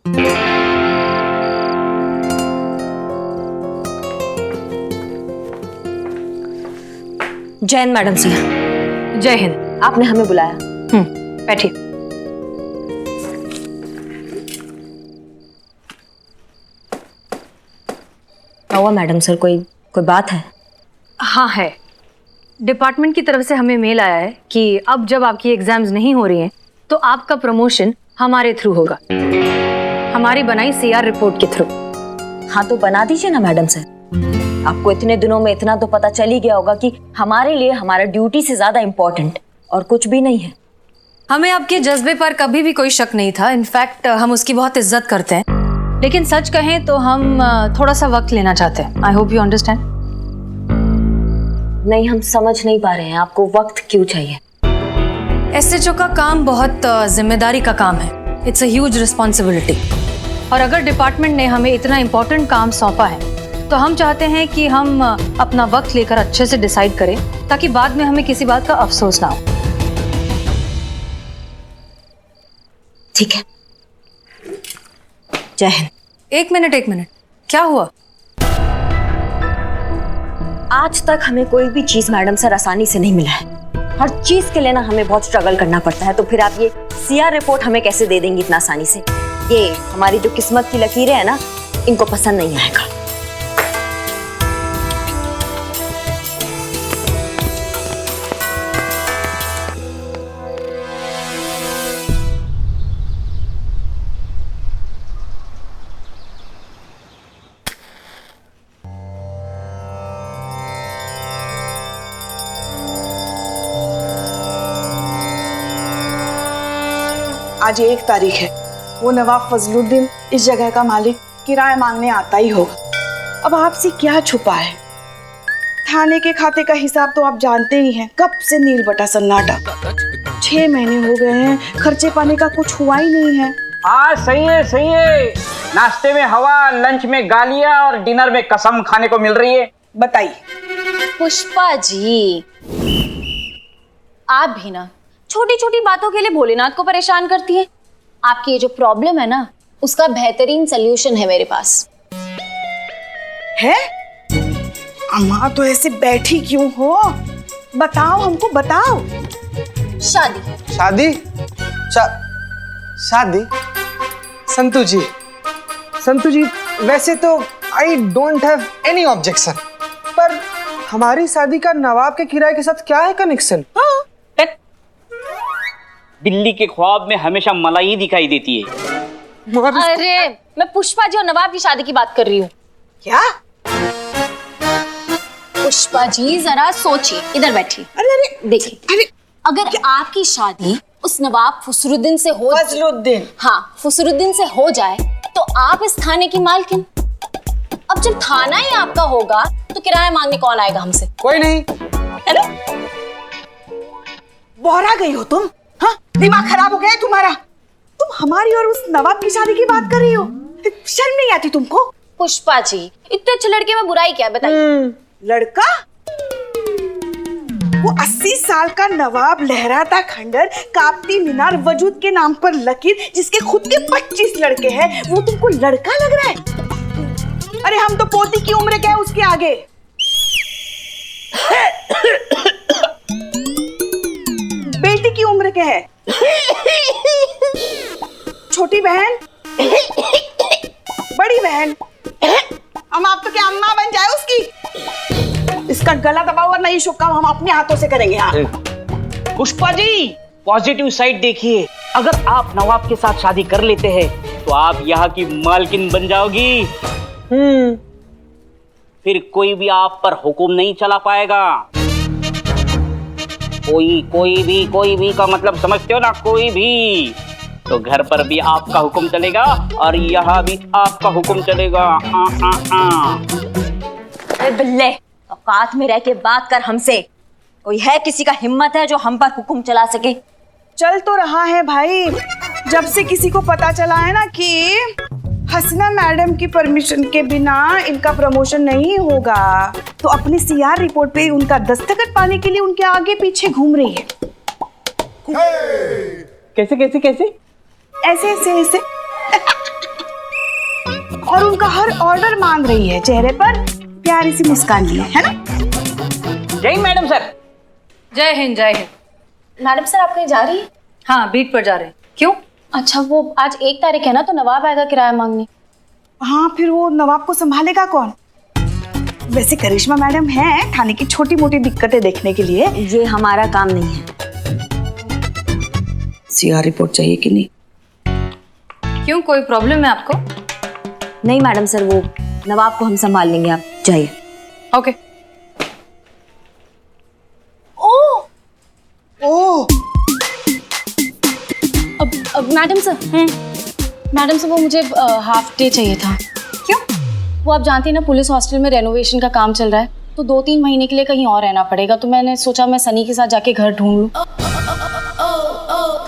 जय हिंद मैडम सिया। जय हिंद। आपने हमें बुलाया। बैठिए। क्या हुआ मैडम सर, कोई बात है? हाँ है। डिपार्टमेंट की तरफ से हमें मेल आया है कि अब जब आपकी एग्जाम्स नहीं हो रही हैं तो आपका प्रमोशन हमारे थ्रू होगा, हमारी बनाई सीआर रिपोर्ट के थ्रू। हाँ तो बना दीजिए ना मैडम सर। आपको इतने दिनों में इतना तो पता चल ही गया होगा कि हमारे लिए हमारा ड्यूटी से ज्यादा इम्पोर्टेंट और कुछ भी नहीं है। हमें आपके जज्बे पर कभी भी कोई शक नहीं था। इनफैक्ट हम उसकी बहुत इज्जत करते हैं, लेकिन सच कहें तो हम थोड़ा सा वक्त लेना चाहते हैं। I hope you understand. नहीं, हम समझ नहीं पा रहे हैं आपको वक्त क्यों चाहिए। एसएचओ का काम बहुत जिम्मेदारी का काम है। It's a huge responsibility. और अगर डिपार्टमेंट ने हमें इतना इम्पोर्टेंट काम सौंपा है तो हम चाहते हैं कि हम अपना वक्त लेकर अच्छे से डिसाइड करें, ताकि बाद में हमें किसी बात का अफसोस ना हो। ठीक है। जय हिंद। एक मिनट, क्या हुआ? आज तक हमें कोई भी चीज मैडम सर आसानी से नहीं मिला है। हर चीज के लिए ना हमें बहुत स्ट्रगल करना पड़ता है। तो फिर आप ये सीआर रिपोर्ट हमें कैसे दे देंगी इतना आसानी से? ये हमारी जो किस्मत की लकीरें हैं ना, इनको पसंद नहीं आएगा। आज 1 तारीख है। वो नवाब फजलुद्दीन इस जगह का मालिक किराया मांगने आता ही होगा। अब आपसे क्या छुपा है? थाने के खाते का हिसाब तो आप जानते ही हैं। कब से नील बटा सन्नाटा। 6 महीने हो गए हैं, खर्चे पाने का कुछ हुआ ही नहीं है। हाँ सही है। नाश्ते में हवा, लंच में गालियां और डिनर में कसम खाने को मिल रही है। बताइए। पुष्पा जी, आप भी ना छोटी छोटी बातों के लिए भोलेनाथ को परेशान करती हैं। आपकी ये जो प्रॉब्लम है ना, उसका बेहतरीन सलूशन है मेरे पास। है? अम्मा तो ऐसे बैठी क्यों हो? बताओ, हमको बताओ। शादी। शादी? संतु जी, वैसे तो I don't have any objection, पर हमारी शादी का नवाब के किराए के साथ क्या है कनेक्शन? बिल्ली के ख्वाब में हमेशा मलाई दिखाई देती है। अरे मैं पुष्पा जी और नवाब की शादी की बात कर रही हूँ। क्या? पुष्पा जी जरा सोचिए, इधर बैठिए। अरे देखिए, अगर आपकी शादी उस नवाब फसरुद्दीन से हो, फसरुद्दीन से हो जाए तो आप इस थाने की मालकिन। अब जब थाना ही आपका होगा तो किराया मांगने कौन आएगा हमसे? कोई नहीं। है ना? बोहरा गई हो तुम? हाँ, दिमाग खराब हो गया है तुम्हारा? तुम हमारी और उस नवाब की शादी की बात कर रही हो? शर्म नहीं आती तुमको? पुष्पा जी, इतने अच्छे लड़के में बुराई क्या है बताइए? लड़का? वो 80 साल का नवाब, लहराता खंडर, कापती मीनार, वजूद के नाम पर लकीर, जिसके खुद के 25 लड़के हैं, वो तुमको लड़का लग रहा है? अरे हम तो पोती की उम्र क्या है उसके आगे। बेटी की उम्र क्या है? छोटी बहन, बड़ी बहन, हम आप तो क्या अम्मा बन जाए उसकी? इसका गला दबा हुआ नहीं शुक्का हम अपने हाथों से करेंगे। हाँ पुष्पा जी, पॉजिटिव साइड देखिए। अगर आप नवाब के साथ शादी कर लेते हैं तो आप यहाँ की मालकिन बन जाओगी। फिर कोई भी आप पर हुक्म नहीं चला पाएगा। कोई भी का मतलब समझते हो ना? कोई भी। तो घर पर भी आपका हुक्म चलेगा और यहाँ भी आपका हुक्म चलेगा। अरे बल्ले, औकात में रह के बात कर हमसे। कोई है किसी का हिम्मत है जो हम पर हुक्म चला सके? चल तो रहा है भाई। जब से किसी को पता चला है ना कि हसना मैडम की परमिशन के बिना इनका प्रमोशन नहीं होगा, तो अपनी सीआर रिपोर्ट पे उनका दस्तखत पाने के लिए उनके आगे पीछे घूम रही है। कैसे? ऐसे और उनका हर ऑर्डर मान रही है, चेहरे पर प्यारी सी मुस्कान लिए, है ना? जय हिंद मैडम सर। जय हिंद जय हिंद। मैडम सर आप कहीं जा रही है? हाँ, बीट पर जा रहे हैं। क्यों? अच्छा, वो आज 1 तारीख है ना, तो नवाब आएगा किराया मांगने। हाँ, फिर वो नवाब को संभालेगा कौन? वैसे करिश्मा मैडम है थाने की छोटी मोटी दिक्कतें देखने के लिए। ये हमारा काम नहीं है। सीआर रिपोर्ट चाहिए कि नहीं? क्यों, कोई प्रॉब्लम है आपको? नहीं मैडम सर, वो नवाब को हम संभाल लेंगे, आप जाइए। ओके। ओह, अब मैडम सर वो मुझे हाफ डे चाहिए था। क्यों? वो आप जानती हैं ना, पुलिस हॉस्टल में रेनोवेशन का काम चल रहा है, तो 2-3 महीने के लिए कहीं और रहना पड़ेगा। तो मैंने सोचा मैं सनी के साथ जाके घर ढूंढ लूं।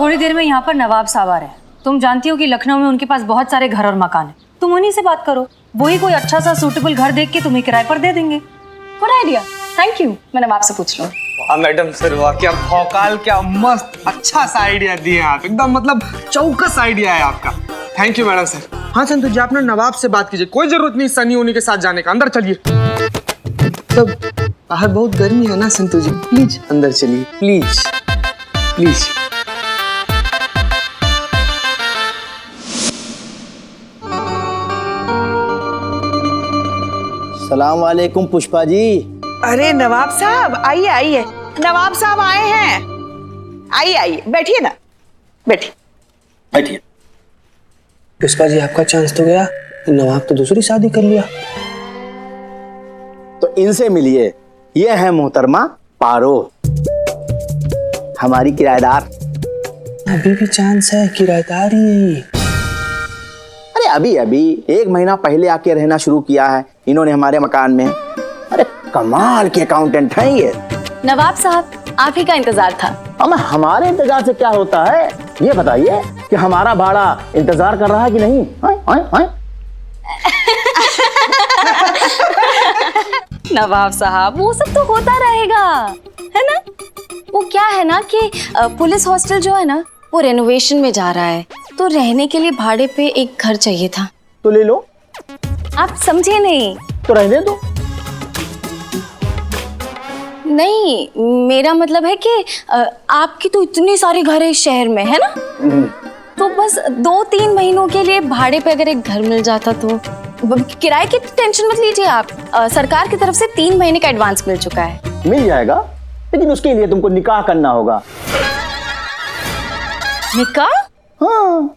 थोड़ी देर में यहाँ पर नवाब साहब आ रहे हैं। तुम जानती हो कि लखनऊ में उनके पास बहुत सारे घर और मकान है। तुम उन्हीं से बात करो, वही कोई अच्छा सा सूटेबल घर देख के तुम्हें किराए पर दे देंगे। Good idea, thank you. मैं नवाब से पूछ लूँ। वाह मैडम सर, वाह क्या भौकाल, क्या मस्त अच्छा सा आइडिया दिए आप, एकदम मतलब चौकस आइडिया है आपका। Thank you madam sir. हाँ संतोष जी, आपने नवाब से बात कीजिए, कोई जरूरत नहीं सनी उन्हीं के साथ जाने का। अंदर चलिए। तब बाहर बहुत गर्मी है ना संतोष जी, प्लीज अंदर चलिए, प्लीज प्लीज। सलाम वालेकुम पुष्पा जी। अरे नवाब साहब आइए आइए, नवाब साहब आए हैं। आइए आइए, बैठिए ना, बैठिए बैठिए। पुष्पा जी आपका चांस तो गया, नवाब तो दूसरी शादी कर लिया। तो इनसे मिलिए, ये है मोहतरमा पारो, हमारी किराएदार। अभी भी चांस है, किराएदार ही। अरे अभी अभी 1 महीना पहले आके रहना शुरू किया है इन्होंने हमारे मकान में। अरे कमाल के अकाउंटेंट हैं ये। नवाब साहब, आप ही का इंतजार था। अब हमारे इंतजार से क्या होता है, ये बताइए कि हमारा भाड़ा इंतजार कर रहा है कि नहीं? आए? नवाब साहब, वो सब तो होता रहेगा, है ना? वो क्या है ना कि पुलिस हॉस्टल जो है ना, वो रेनोवेशन में जा रहा है, तो रहने के लिए भाड़े पे एक घर चाहिए था। तो ले लो। आप समझे नहीं। तो रहने दो। नहीं, मेरा मतलब है कि आपकी तो इतनी सारी घर है इस शहर में, है ना? तो बस 2-3 महीनों के लिए भाड़े पे अगर एक घर मिल जाता तो। किराए की टेंशन मत लीजिए आप, सरकार की तरफ से 3 महीने का एडवांस मिल चुका है। मिल जाएगा, लेकिन उसके लिए तुमको निकाह करना होगा। निकाह? हाँ।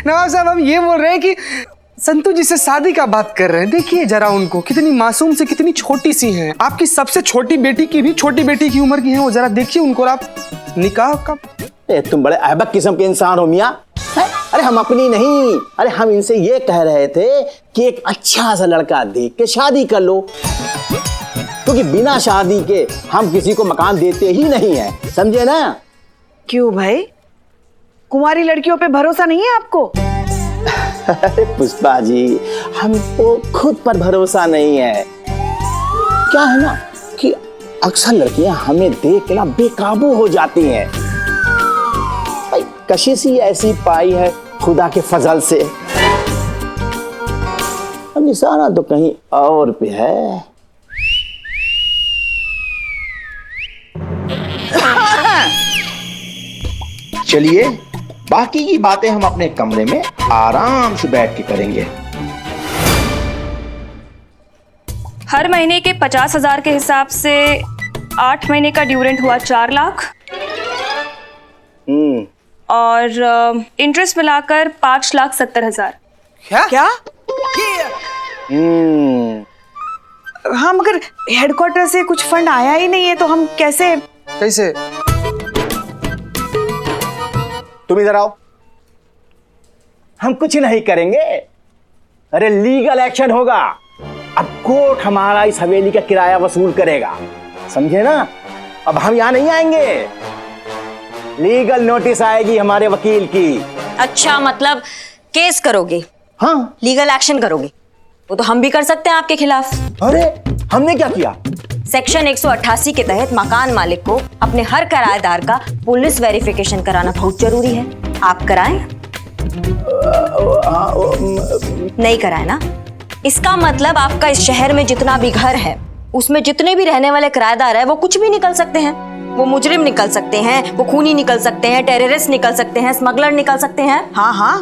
नवाब साहब हम ये बोल रहे हैं कि संतू जी से शादी का बात कर रहे हैं। देखिए जरा उनको, कितनी मासूम से कितनी छोटी सी हैं। आपकी सबसे छोटी बेटी की भी छोटी बेटी की उम्र की हैं वो, जरा देखिए उनको। और आप निकाह का? तुम बड़े अहबक किस्म के इंसान हो मियाँ। अरे हम अपनी नहीं, अरे हम इनसे ये कह रहे थे कि एक अच्छा सा लड़का देख के शादी कर लो, क्योंकि बिना शादी के हम किसी को मकान देते ही नहीं है, समझे ना? क्यों भाई, कुंवारी लड़कियों पे भरोसा नहीं है आपको? अरे पुष्पा जी, हमको खुद पर भरोसा नहीं है। क्या है ना कि अक्सर लड़कियां हमें देख के ना बेकाबू हो जाती हैं। भाई कशिश ही ऐसी पाई है खुदा के फजल से। अब निशाना तो कहीं और पे है। चलिए बाकी की बातें हम अपने कमरे में आराम से बैठ के करेंगे। हर महीने के 50,000 के हिसाब से 8 महीने का ड्यूरेंट हुआ 4 लाख और इंटरेस्ट मिलाकर 5,70,000। क्या? हाँ, मगर हेडक्वार्टर से कुछ फंड आया ही नहीं है, तो हम कैसे? तुम इधर आओ। हम कुछ नहीं करेंगे, अरे लीगल एक्शन होगा। अब कोर्ट हमारा इस हवेली का किराया वसूल करेगा, समझे ना? अब हम यहाँ नहीं आएंगे, लीगल नोटिस आएगी हमारे वकील की। अच्छा, मतलब केस करोगे? हाँ, लीगल एक्शन करोगे? वो तो हम भी कर सकते हैं आपके खिलाफ। अरे हमने क्या किया? सेक्शन 188 के तहत मकान मालिक को अपने हर किराएदार का पुलिस वेरिफिकेशन कराना बहुत जरूरी है। आप कराएं? नहीं कराए ना? इसका मतलब आपका इस शहर में जितना भी घर है उसमें जितने भी रहने वाले किराएदार है वो कुछ भी निकल सकते हैं। वो मुजरिम निकल सकते हैं, वो खूनी निकल सकते हैं, टेररिस्ट निकल सकते हैं, स्मगलर निकल सकते हैं। हाँ हाँ।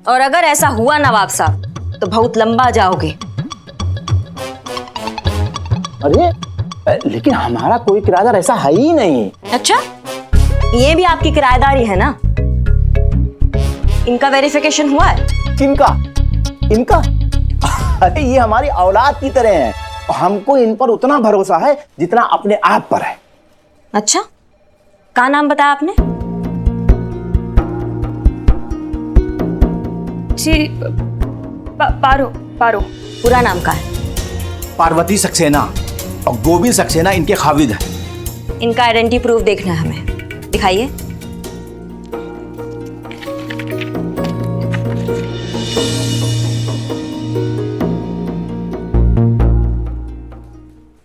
और अगर ऐसा हुआ नवाब साहब तो बहुत लंबा जाओगे। अरे लेकिन हमारा कोई किराएदार ऐसा है ही नहीं। अच्छा, ये भी आपकी किराएदारी है ना? इनका वेरिफिकेशन हुआ है? किनका? इनका? अरे ये हमारी औलाद की तरह है, हमको इन पर उतना भरोसा है जितना अपने आप पर है। अच्छा, क्या नाम बताया आपने? जी पारो पारो। पूरा नाम का है? पार्वती सक्सेना और गोविंद सक्सेना इनके खाविद हैं। इनका आइडेंटिटी प्रूफ देखना है हमें, दिखाइए।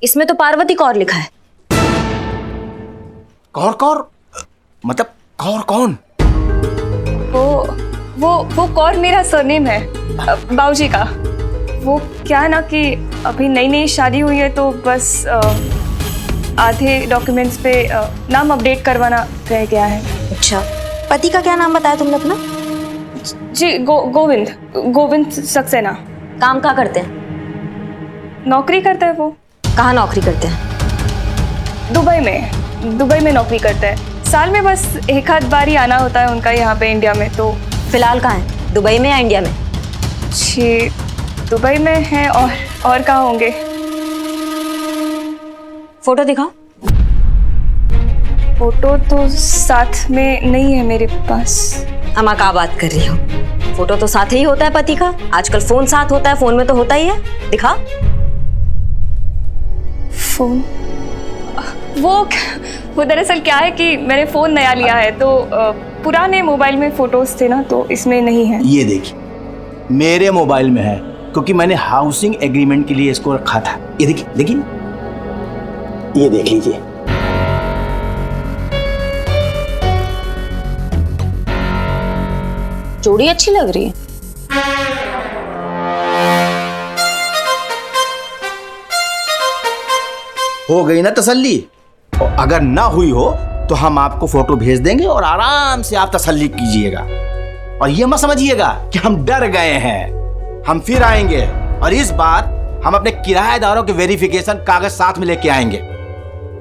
इसमें तो पार्वती कौर लिखा है। कौर कौर मतलब कौर कौन? वो कौर मेरा सरनेम है बाबूजी का। वो क्या है ना कि अभी नई नई शादी हुई है तो बस आधे डॉक्यूमेंट्स पे नाम अपडेट करवाना रह गया है। अच्छा, पति का क्या नाम बताया तुमने अपना? जी गोविंद सक्सेना। काम क्या करते हैं? नौकरी करता है वो। कहाँ नौकरी करते हैं? दुबई में नौकरी करता है। साल में बस एक आध बार ही आना होता है उनका यहाँ पे इंडिया में। तो फिलहाल कहाँ है, दुबई में या इंडिया में? जी दुबई में है। और कहाँ होंगे? फोटो दिखाओ। फोटो तो साथ में नहीं है मेरे पास। अम्मा क्या बात कर रही हो? फोटो तो साथ ही होता है पति का। आजकल फोन साथ होता है, फोन में तो होता ही है। दिखा। फोन वो दरअसल क्या है कि मैंने फोन नया लिया है तो पुराने मोबाइल में फोटोज थे ना तो इसमें नहीं है। ये देखिए मेरे मोबाइल में है क्योंकि मैंने हाउसिंग एग्रीमेंट के लिए इसको रखा था। ये देखिए ये देख लीजिए। जोड़ी अच्छी लग रही है। हो गई ना तसल्ली? और अगर ना हुई हो तो हम आपको फोटो भेज देंगे और आराम से आप तसल्ली कीजिएगा। और ये मत समझिएगा कि हम डर गए हैं। हम फिर आएंगे और इस बार हम अपने किराएदारों के वेरिफिकेशन कागज साथ में लेके आएंगे।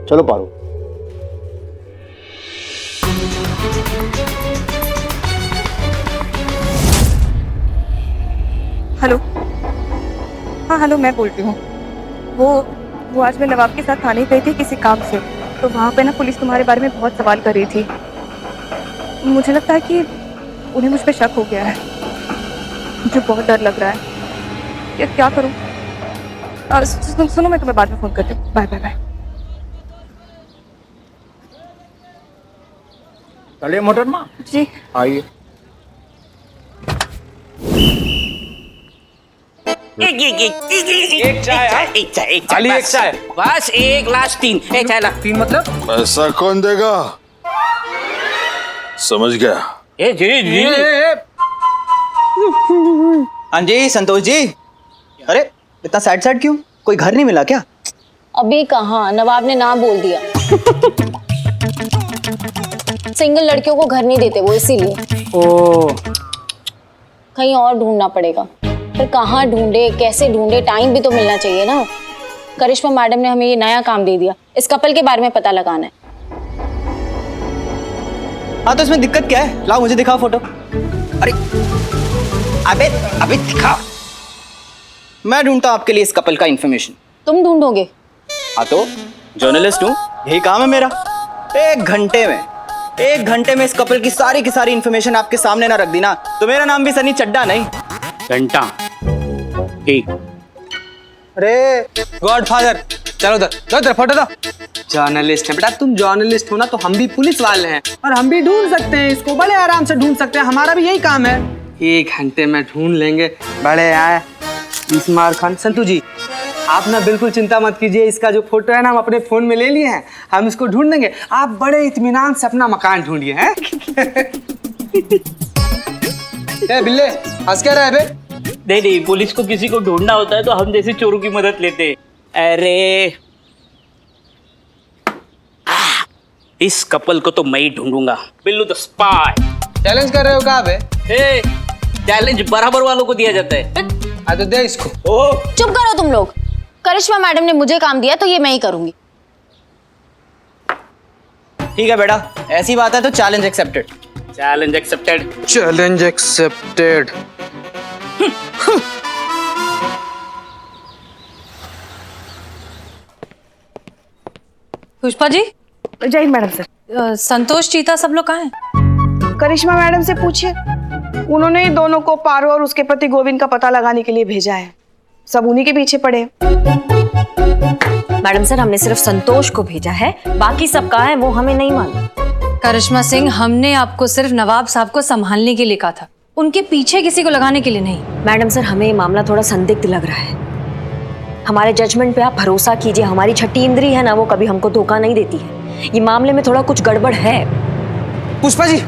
चलो पारो। हेलो। हाँ हेलो, मैं बोल रही हूँ। वो आज मैं नवाब के साथ थाने गई थी किसी काम से, तो वहाँ पे ना पुलिस तुम्हारे बारे में बहुत सवाल कर रही थी। मुझे लगता है कि उन्हें मुझ पे शक हो गया है। मुझे बहुत डर लग रहा है। ये क्या करूँ? सुनो मैं तुम्हें बाद में फोन करती हूँ। Bye bye bye. चलिए मोहतरमा जी आइए। एक चाय। खाली एक चाय। बस एक ग्लास 3। चाय ला। 3 मतलब? पैसा कौन देगा? समझ गया? जी हाँ जी संतोष जी। अरे इतना सैड क्यों? कोई घर नहीं मिला क्या? अभी कहाँ, नवाब ने ना बोल दिया। सिंगल लड़कियों को घर नहीं देते वो, इसीलिए। ओ कहीं और ढूंढना पड़ेगा। फिर कहाँ ढूंढे, कैसे ढूंढे, टाइम भी तो मिलना चाहिए ना। करिश्मा मैडम ने हमें ये नया काम दे दिया, इस कपल के बारे में पता लगाना है। हाँ तो इसमें दिक्कत क्या है? लाओ मुझे दिखाओ फोटो। अरे अबे दिखाओ। मैं ढूंढता हूँ आपके लिए इस कपल का इंफॉर्मेशन। तुम ढूंढोगे? हाँ तो जर्नलिस्ट हूँ, यही काम है मेरा। एक घंटे में इस कपल की सारी इंफॉर्मेशन आपके सामने ना रख दी ना तो मेरा नाम भी सनी चड्डा नहीं। घंटा। ठीक। अरे गॉडफादर, चलो उधर फोटो दो। जर्नलिस्ट है बेटा, तुम जर्नलिस्ट हो ना, तो हम भी पुलिस वाले हैं और हम भी ढूंढ सकते हैं इसको, बड़े आराम से ढूंढ सकते हैं। हमारा भी यही काम है। 1 घंटे में ढूंढ लेंगे। बड़े आए इस्मार खान। संतू जी आप ना बिल्कुल चिंता मत कीजिए, इसका जो फोटो है ना हम अपने फोन में ले लिए हैं, हम इसको ढूंढ देंगे। आप बड़े इत्मीनान से अपना मकान ढूंढिए हैं। ए बिल्ले, हंस क्या रहा है बे? नहीं, पुलिस को किसी को ढूंढना होता है तो हम जैसे चोरों की मदद लेते हैं। अरे इस कपल को तो मैं ही ढूंढूंगा। Billu the spy. चैलेंज कर रहे हो क्या बे? चैलेंज बराबर वालों को दिया जाता है। तो दे इसको। चुप करो तुम लोग। करिश्मा मैडम ने मुझे काम दिया तो ये मैं ही करूंगी। ठीक है बेटा, ऐसी बात है तो challenge accepted. Challenge accepted. Challenge accepted. Pushpa ji. जय हिंद मैडम सर। संतोष, चीता सब लोग कहाँ हैं? करिश्मा मैडम से पूछिए, उन्होंने ही दोनों को पारो और उसके पति गोविंद का पता लगाने के लिए भेजा है। सब उन्हीं के पीछे पड़े हैं। मैडम सर, हमने सिर्फ संतोष को भेजा है, बाकी सब कहाँ है वो हमें नहीं मालूम। करिश्मा सिंह, हमने आपको सिर्फ नवाब साहब को संभालने के लिए कहा था, उनके पीछे किसी को लगाने के लिए नहीं। मैडम सर, हमें ये मामला थोड़ा संदिग्ध लग रहा है। हमारे जजमेंट पे आप भरोसा कीजिए, हमारी छठी इंद्री है ना, वो कभी हमको धोखा नहीं देती है। ये मामले में थोड़ा कुछ गड़बड़ है। पुष्पा जी।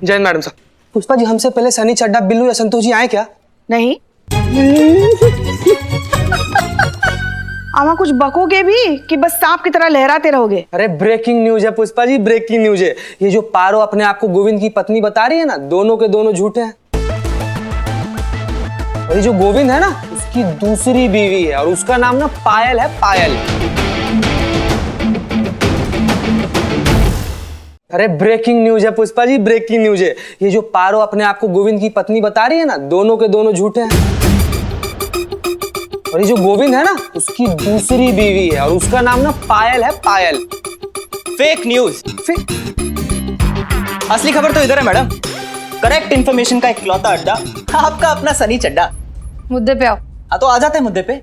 जय मैडम साहब। पुष्पा जी, हमसे पहले सनी, चड्डा, बिल्लू या संतोष जी आए क्या? नहीं। आमा कुछ बकोगे भी कि बस सांप की तरह लहराते रहोगे? अरे ब्रेकिंग न्यूज है पुष्पा जी, ब्रेकिंग न्यूज है। ये जो पारो अपने आप को गोविंद की पत्नी बता रही है ना, दोनों के दोनों झूठे हैं। और ये जो गोविंद है ना, उसकी दूसरी बीवी है और उसका नाम ना पायल है, पायल। अरे ब्रेकिंग न्यूज है पुष्पा जी, ब्रेकिंग न्यूज है। ये जो पारो अपने आप को गोविंद की पत्नी बता रही है ना, दोनों के दोनों झूठे हैं। और ये जो गोविंद है ना, उसकी दूसरी बीवी है और उसका नाम ना पायल है, पायल। Fake news. असली खबर तो इधर है मैडम। करेक्ट इंफॉर्मेशन का इकलौता अड्डा आपका अपना सनी चड्डा। मुद्दे पे आओ। हाँ तो आ जाते हैं मुद्दे पे।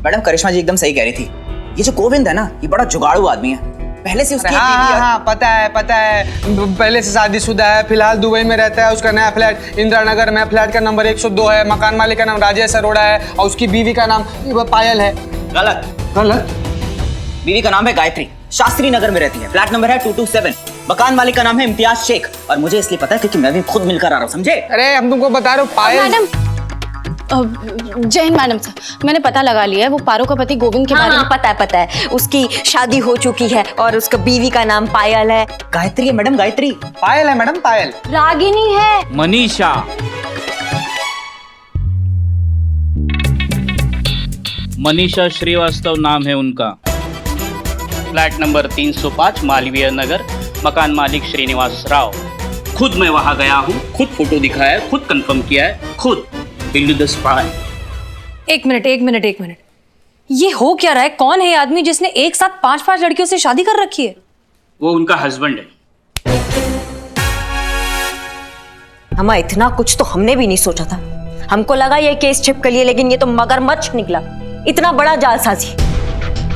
मैडम, करिश्मा जी एकदम सही कह रही थी। ये जो गोविंद है ना, ये बड़ा जुगाड़ू आदमी है। पहले से उसकी हाँ, पता है पहले से शादीशुदा है, फिलहाल दुबई में रहता है। उसका नया फ्लैट इंदिरा नगर में, फ्लैट का नंबर 102 है। मकान मालिक का नाम राजेश अरोड़ा है और उसकी बीवी का नाम पायल है। गलत। बीवी का नाम है गायत्री, शास्त्री नगर में रहती है। फ्लैट नंबर है 227। मकान मालिक का नाम है इम्तियाज शेख और मुझे इसलिए पता है क्योंकि मैं भी खुद मिलकर आ रहा हूँ, समझे? अरे हम तुमको बता रहे हो पायल। मैडम, जय हिंद मैडम साहब, मैंने पता लगा लिया है, वो पारो का पति गोविंद के बारे में। पता है। उसकी शादी हो चुकी है और उसका बीवी का नाम पायल है। गायत्री है मैडम, गायत्री। पायल है मैडम, पायल। रागिनी है। मनीषा। मनीषा श्रीवास्तव नाम है उनका। Flat number 305 Malviya Nagar. मकान मालिक श्रीनिवास राव। खुद मैं वहां गया हूँ, खुद फोटो दिखाया है, खुद कंफर्म किया है, खुद। Billu the spy. एक मिनट। ये हो क्या रहा है? कौन है ये आदमी जिसने एक साथ 5 लड़कियों से शादी कर रखी है? वो उनका हस्बैंड है। हमा, इतना कुछ तो हमने भी नहीं सोचा था। हमको लगा ये केस छिप कर लिए, लेकिन ये तो मगरमच्छ निकला। इतना बड़ा जालसाजी।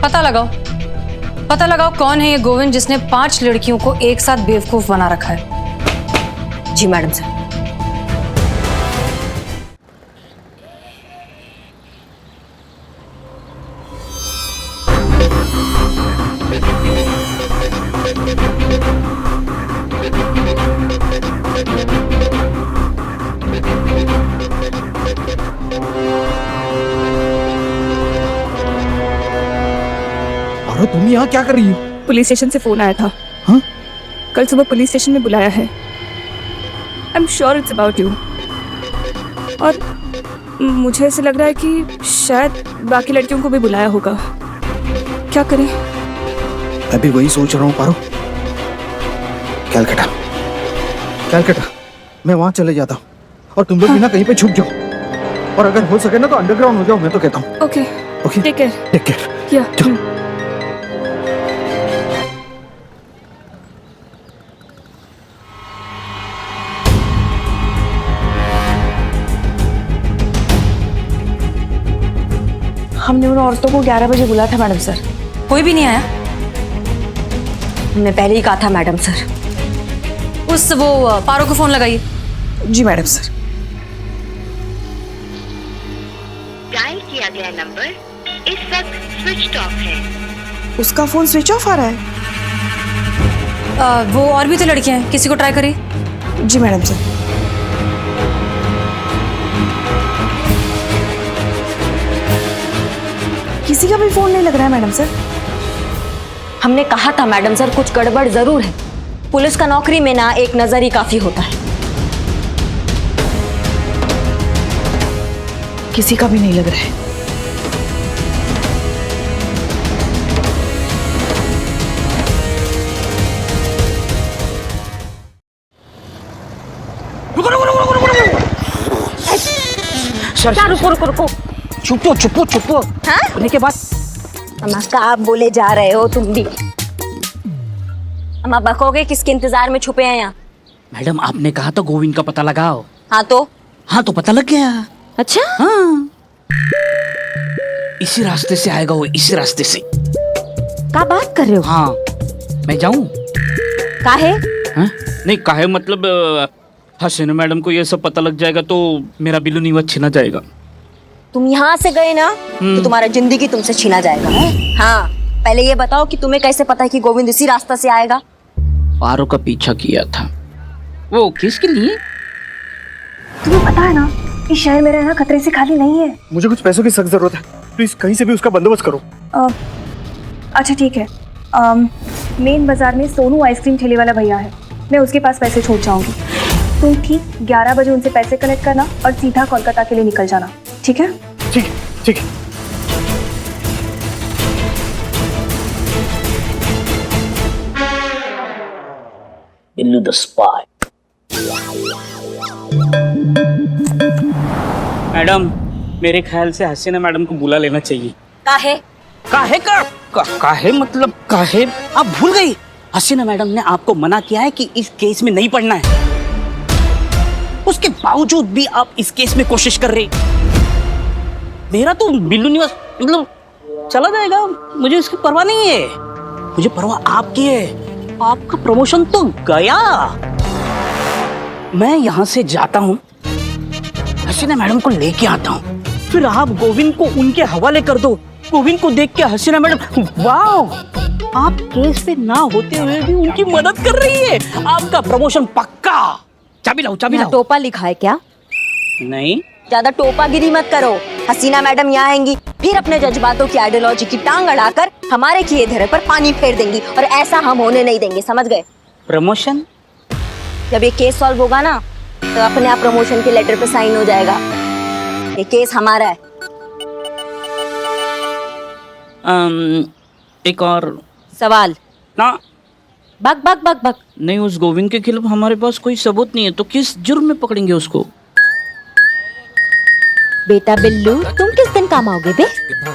पता लगाओ कौन है ये गोविंद जिसने 5 लड़कियों को एक साथ बेवकूफ बना रखा है। जी मैडम सर। अरे तुम यहाँ क्या कर रही हो? पुलिस स्टेशन से फोन आया था। हाँ? कल सुबह पुलिस स्टेशन में बुलाया है। I am sure it's about you. और मुझे ऐसे लग रहा है कि शायद बाकी लड़कियों को भी बुलाया होगा। क्या करें? मैं भी वही सोच रहा हूँ पारो। कैलकटा मैं वहां चले जाता हूँ और तुम लोग भी ना कहीं पे छुप जाओ और अगर हो सके ना तो अंडरग्राउंड हो जाओ, मैं तो कहता हूँ। Okay take care. या हमने उन औरतों को 11 बजे बुलाया था मैडम सर। कोई भी नहीं आया? हमने पहले ही कहा था मैडम सर। वो पारो को फोन लगाइए। जी मैडम सर। डायल किया गया नंबर इस वक्त स्विच ऑफ है। उसका फोन स्विच ऑफ आ रहा है। वो और भी तो लड़कियां हैं, किसी को ट्राई करिए। जी मैडम सर। किसी का भी फोन नहीं लग रहा है मैडम सर। हमने कहा था मैडम सर कुछ गड़बड़ जरूर है। पुलिस का नौकरी में ना एक नजर ही काफी होता है। किसी का भी नहीं लग रहा है। क्या रुको रुको रुको। चुपो चुपो चुपो। हाँ? होने के बाद अम्मा आप बोले जा रहे हो तुम भी। अम्मा बकोगे किसके इंतजार में छुपे हैं यहाँ? मैडम आपने कहा तो गोविंद का पता लगाओ। हाँ तो पता लग गया। अच्छा हाँ इसी रास्ते से आएगा वो, इसी रास्ते से। क्या बात कर रहे हो? हाँ मैं जाऊं? काहे? हाँ? नहीं काहे मतलब हसीना मैडम को ये सब पता लग जाएगा तो मेरा बिल्लू नीवत छीना जाएगा। तुम यहाँ से गए ना तो तुम्हारा जिंदगी तुमसे छीना जाएगा। हाँ पहले ये बताओ कि तुम्हें कैसे पता है कि गोविंद इसी रास्ता से आएगा? पारो का पीछा किया था। वो किसके लिए? तुम्हें पता है ना इस शहर में रहना खतरे से खाली नहीं है। मुझे कुछ पैसों की सख्त जरूरत है, प्लीज कहीं से भी उसका बंदोबस्त करो। अच्छा ठीक है। मेन बाजार में सोनू आइसक्रीम ठेले वाला भैया है, मैं उसके पास पैसे छोड़ जाऊंगी। तुम ठीक 11 बजे उनसे पैसे कलेक्ट करना और सीधा कोलकाता के लिए निकल जाना, ठीक है? ठीक है ठीक है। Billu the spy. मैडम मेरे ख्याल से हसीना मैडम को बुला लेना चाहिए। काहे? काहे मतलब काहे? आप भूल गई हसीना मैडम ने आपको मना किया है कि इस केस में नहीं पढ़ना है। उसके बावजूद भी आप इस केस में कोशिश कर रहे। मेरा तो बिल्लू निवास मतलब चला जाएगा, मुझे इसकी परवाह नहीं है। मुझे परवाह आपकी है। आपका प्रमोशन तो गया। मैं यहाँ से जाता हूँ, हसीना मैडम को लेके आता हूँ, फिर आप गोविंद को उनके हवाले कर दो। गोविंद को देख के हसीना मैडम वाह आप केस पे ना होते हुए भी उनकी मदद कर रही है। आपका प्रमोशन पक्का। चाबी लाओ चाबी लाओ। टोपा लिखा है क्या? नहीं ज्यादा टोपागिरी मत करो। हसीना मैडम यहाँ आएंगी फिर अपने जज्बातों की आइडियोलॉजी की टांग अड़ाकर हमारे किए धरे पर पानी फेर देंगी और ऐसा हम होने नहीं देंगे, समझ गए? प्रमोशन जब ये केस सॉल्व होगा ना तो अपने आप प्रमोशन के लेटर पे साइन हो जाएगा। ये केस हमारा है। एक और सवाल ना। बक बक बक बक। नहीं उस गोविंद के खिलाफ हमारे पास कोई सबूत नहीं है तो किस जुर्म में पकड़ेंगे उसको? बेटा बिल्लू तुम किस दिन काम आओगे बे?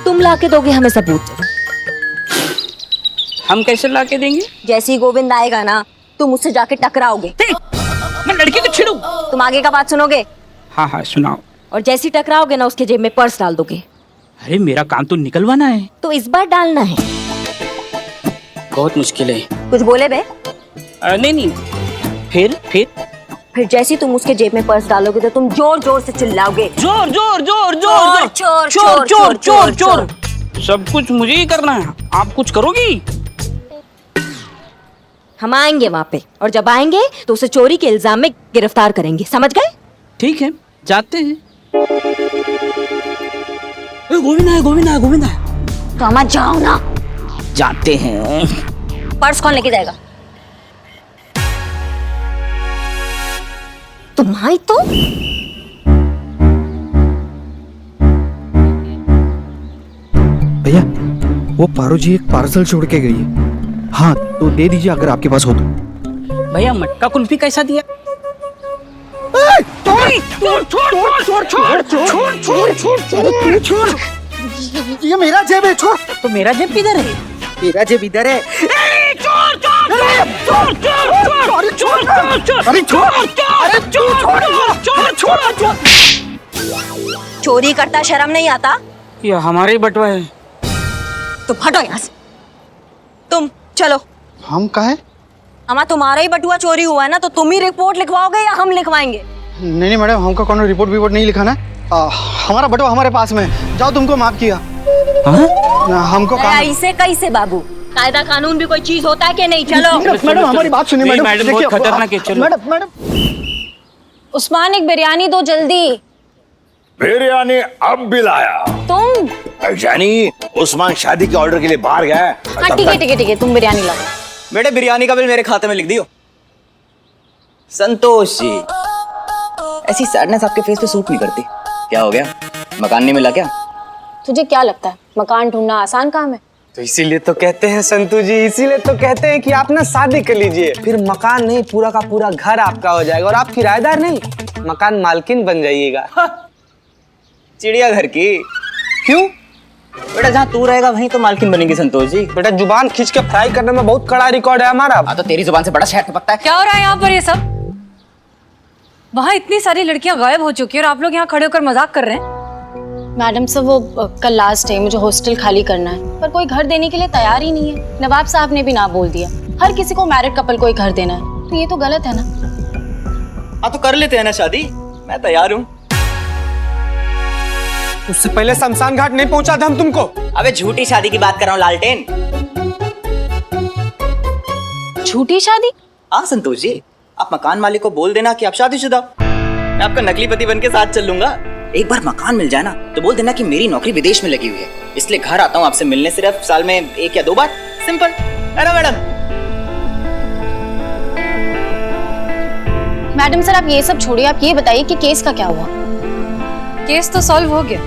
तुम लाके दोगे हमें सबूत। हम कैसे लाके देंगे? जैसे ही गोविंद आएगा ना तुम उससे जाके टकराओगे। मैं लड़की को छेड़ू? तुम आगे का बात सुनोगे? हाँ सुनाओ। और जैसे ही टकराओगे ना उसके जेब में पर्स डाल दोगे। अरे मेरा काम तो निकलवाना है। तो इस बार डालना है। बहुत मुश्किल है। कुछ बोले बे? नहीं फिर जैसे ही तुम उसके जेब में पर्स डालोगे तो तुम जोर जोर से चिल्लाओगे। जोर जोर जोर जोर जोर चोर चोर चोर चोर। सब कुछ मुझे ही करना है, आप कुछ करोगी? हम आएंगे वहाँ पे और जब आएंगे तो उसे चोरी के इल्जाम में गिरफ्तार करेंगे, समझ गए? ठीक है जाते हैं। गोविंद आया। तो हम जाओ ना। जाते हैं। पर्स कौन लेके जाएगा? तुम आई तो भैया वो पारो जी एक पार्सल छोड़ के गई है। हाँ तो दे दीजिए अगर आपके पास हो तो। भैया मटका कुल्फी कैसा दिया? छोड़ ये मेरा जेब है, छोड़। तो मेरा जेब किधर है? मेरा जेब इधर है। चोरी करता शर्म नहीं आता? ये हमारे ही बटवा है। तो हटो यहाँ से। तुम चलो। हम कहा है? हमारा तुम्हारा ही बटुआ चोरी हुआ है ना तो तुम ही रिपोर्ट लिखवाओगे या हम लिखवाएंगे? नहीं मैडम हमका कोनो रिपोर्ट नहीं लिखाना है। हमारा बटुआ हमारे पास में है। जाओ, तुमको माफ किया। हमको काम। ऐसे कैसे बाबू, कायदा कानून भी कोई चीज होता है कि नहीं? चलो मैडम हमारी बात सुनिए। नहीं, मैडम बहुत खतरनाक है, चलो। मैडम उस्मान एक बिरयानी दो जल्दी। बिरयानी अब भी लाया तुम जानी। उस्मान शादी के ऑर्डर के लिए बाहर गया है। हाँ ठीक है तुम बिरयानी लाओ। बेटे बिरयानी का बिल मेरे खाते में लिख दियो। संतोष जी, ऐसी सैडनेस आपके फेस पे सूट नहीं करती। क्या हो गया, मकान नहीं मिला क्या? तुझे क्या लगता है मकान ढूंढना आसान काम है? तो इसीलिए तो कहते हैं संतू जी, इसीलिए तो कहते हैं कि आप ना शादी कर लीजिए, फिर मकान नहीं पूरा का पूरा घर आपका हो जाएगा और आप किराएदार नहीं, मकान मालकिन बन जाइएगा। चिड़ियाघर की। क्यों बेटा, जहाँ तू रहेगा वहीं तो मालकिन बनेगी संतोष जी। बेटा जुबान खींच के फ्राई करने में बहुत कड़ा रिकॉर्ड है हमारा। हाँ तो तेरी जुबान से बड़ा शहर टपकता है। क्या हो रहा है यहाँ पर ये सब? वहाँ इतनी सारी लड़कियां गायब हो चुकी है और आप लोग यहाँ खड़े होकर मजाक कर रहे हैं। मैडम सर वो कल लास्ट है, मुझे हॉस्टल खाली करना है, पर कोई घर देने के लिए तैयार ही नहीं है। नवाब साहब ने भी ना बोल दिया, हर किसी को मैरिड कपल को ही घर देना है, तो ये तो गलत है ना। हाँ तो कर लेते हैं ना शादी, मैं तैयार हूँ। उससे पहले शमशान घाट नहीं पहुंचा था हम तुमको। अबे झूठी शादी की बात कर रहा हूँ लालटेन। झूठी शादी? हाँ संतोष जी, आप मकान मालिक को बोल देना कि आप शादीशुदा, मैं आपका नकली पति बन के साथ चल लूंगा। एक बार मकान मिल जाए ना तो बोल देना कि मेरी नौकरी विदेश में लगी हुई है, इसलिए घर आता हूँ आपसे मिलने सिर्फ साल में 1 या 2 बार। सिंपल है ना मैडम? मैडम सर आप ये सब छोड़िए, आप ये बताइए कि केस का क्या हुआ? केस तो सॉल्व हो गया।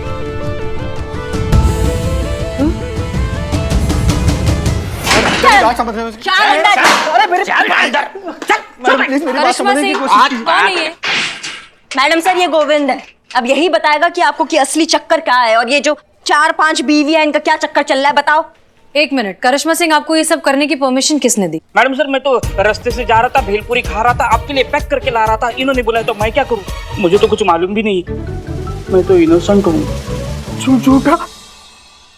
करिश्मा सिंह कौन है ये? मैडम सर ये गोविंद है, अब यही बताएगा कि आपको कि असली चक्कर क्या है और ये जो 4-5 बीवी है इनका क्या चक्कर चल रहा है, बताओ। 1 मिनट, करिश्मा सिंह आपको ये सब करने की परमिशन किसने दी? मैडम सर मैं तो रास्ते से जा रहा था, भेलपुरी खा रहा था, आपके लिए पैक करके ला रहा था, इन्होंने बुलाया तो मैं क्या करूं, मुझे तो कुछ मालूम भी नहीं, मैं तो इनोसेंट हूँ। झूठा।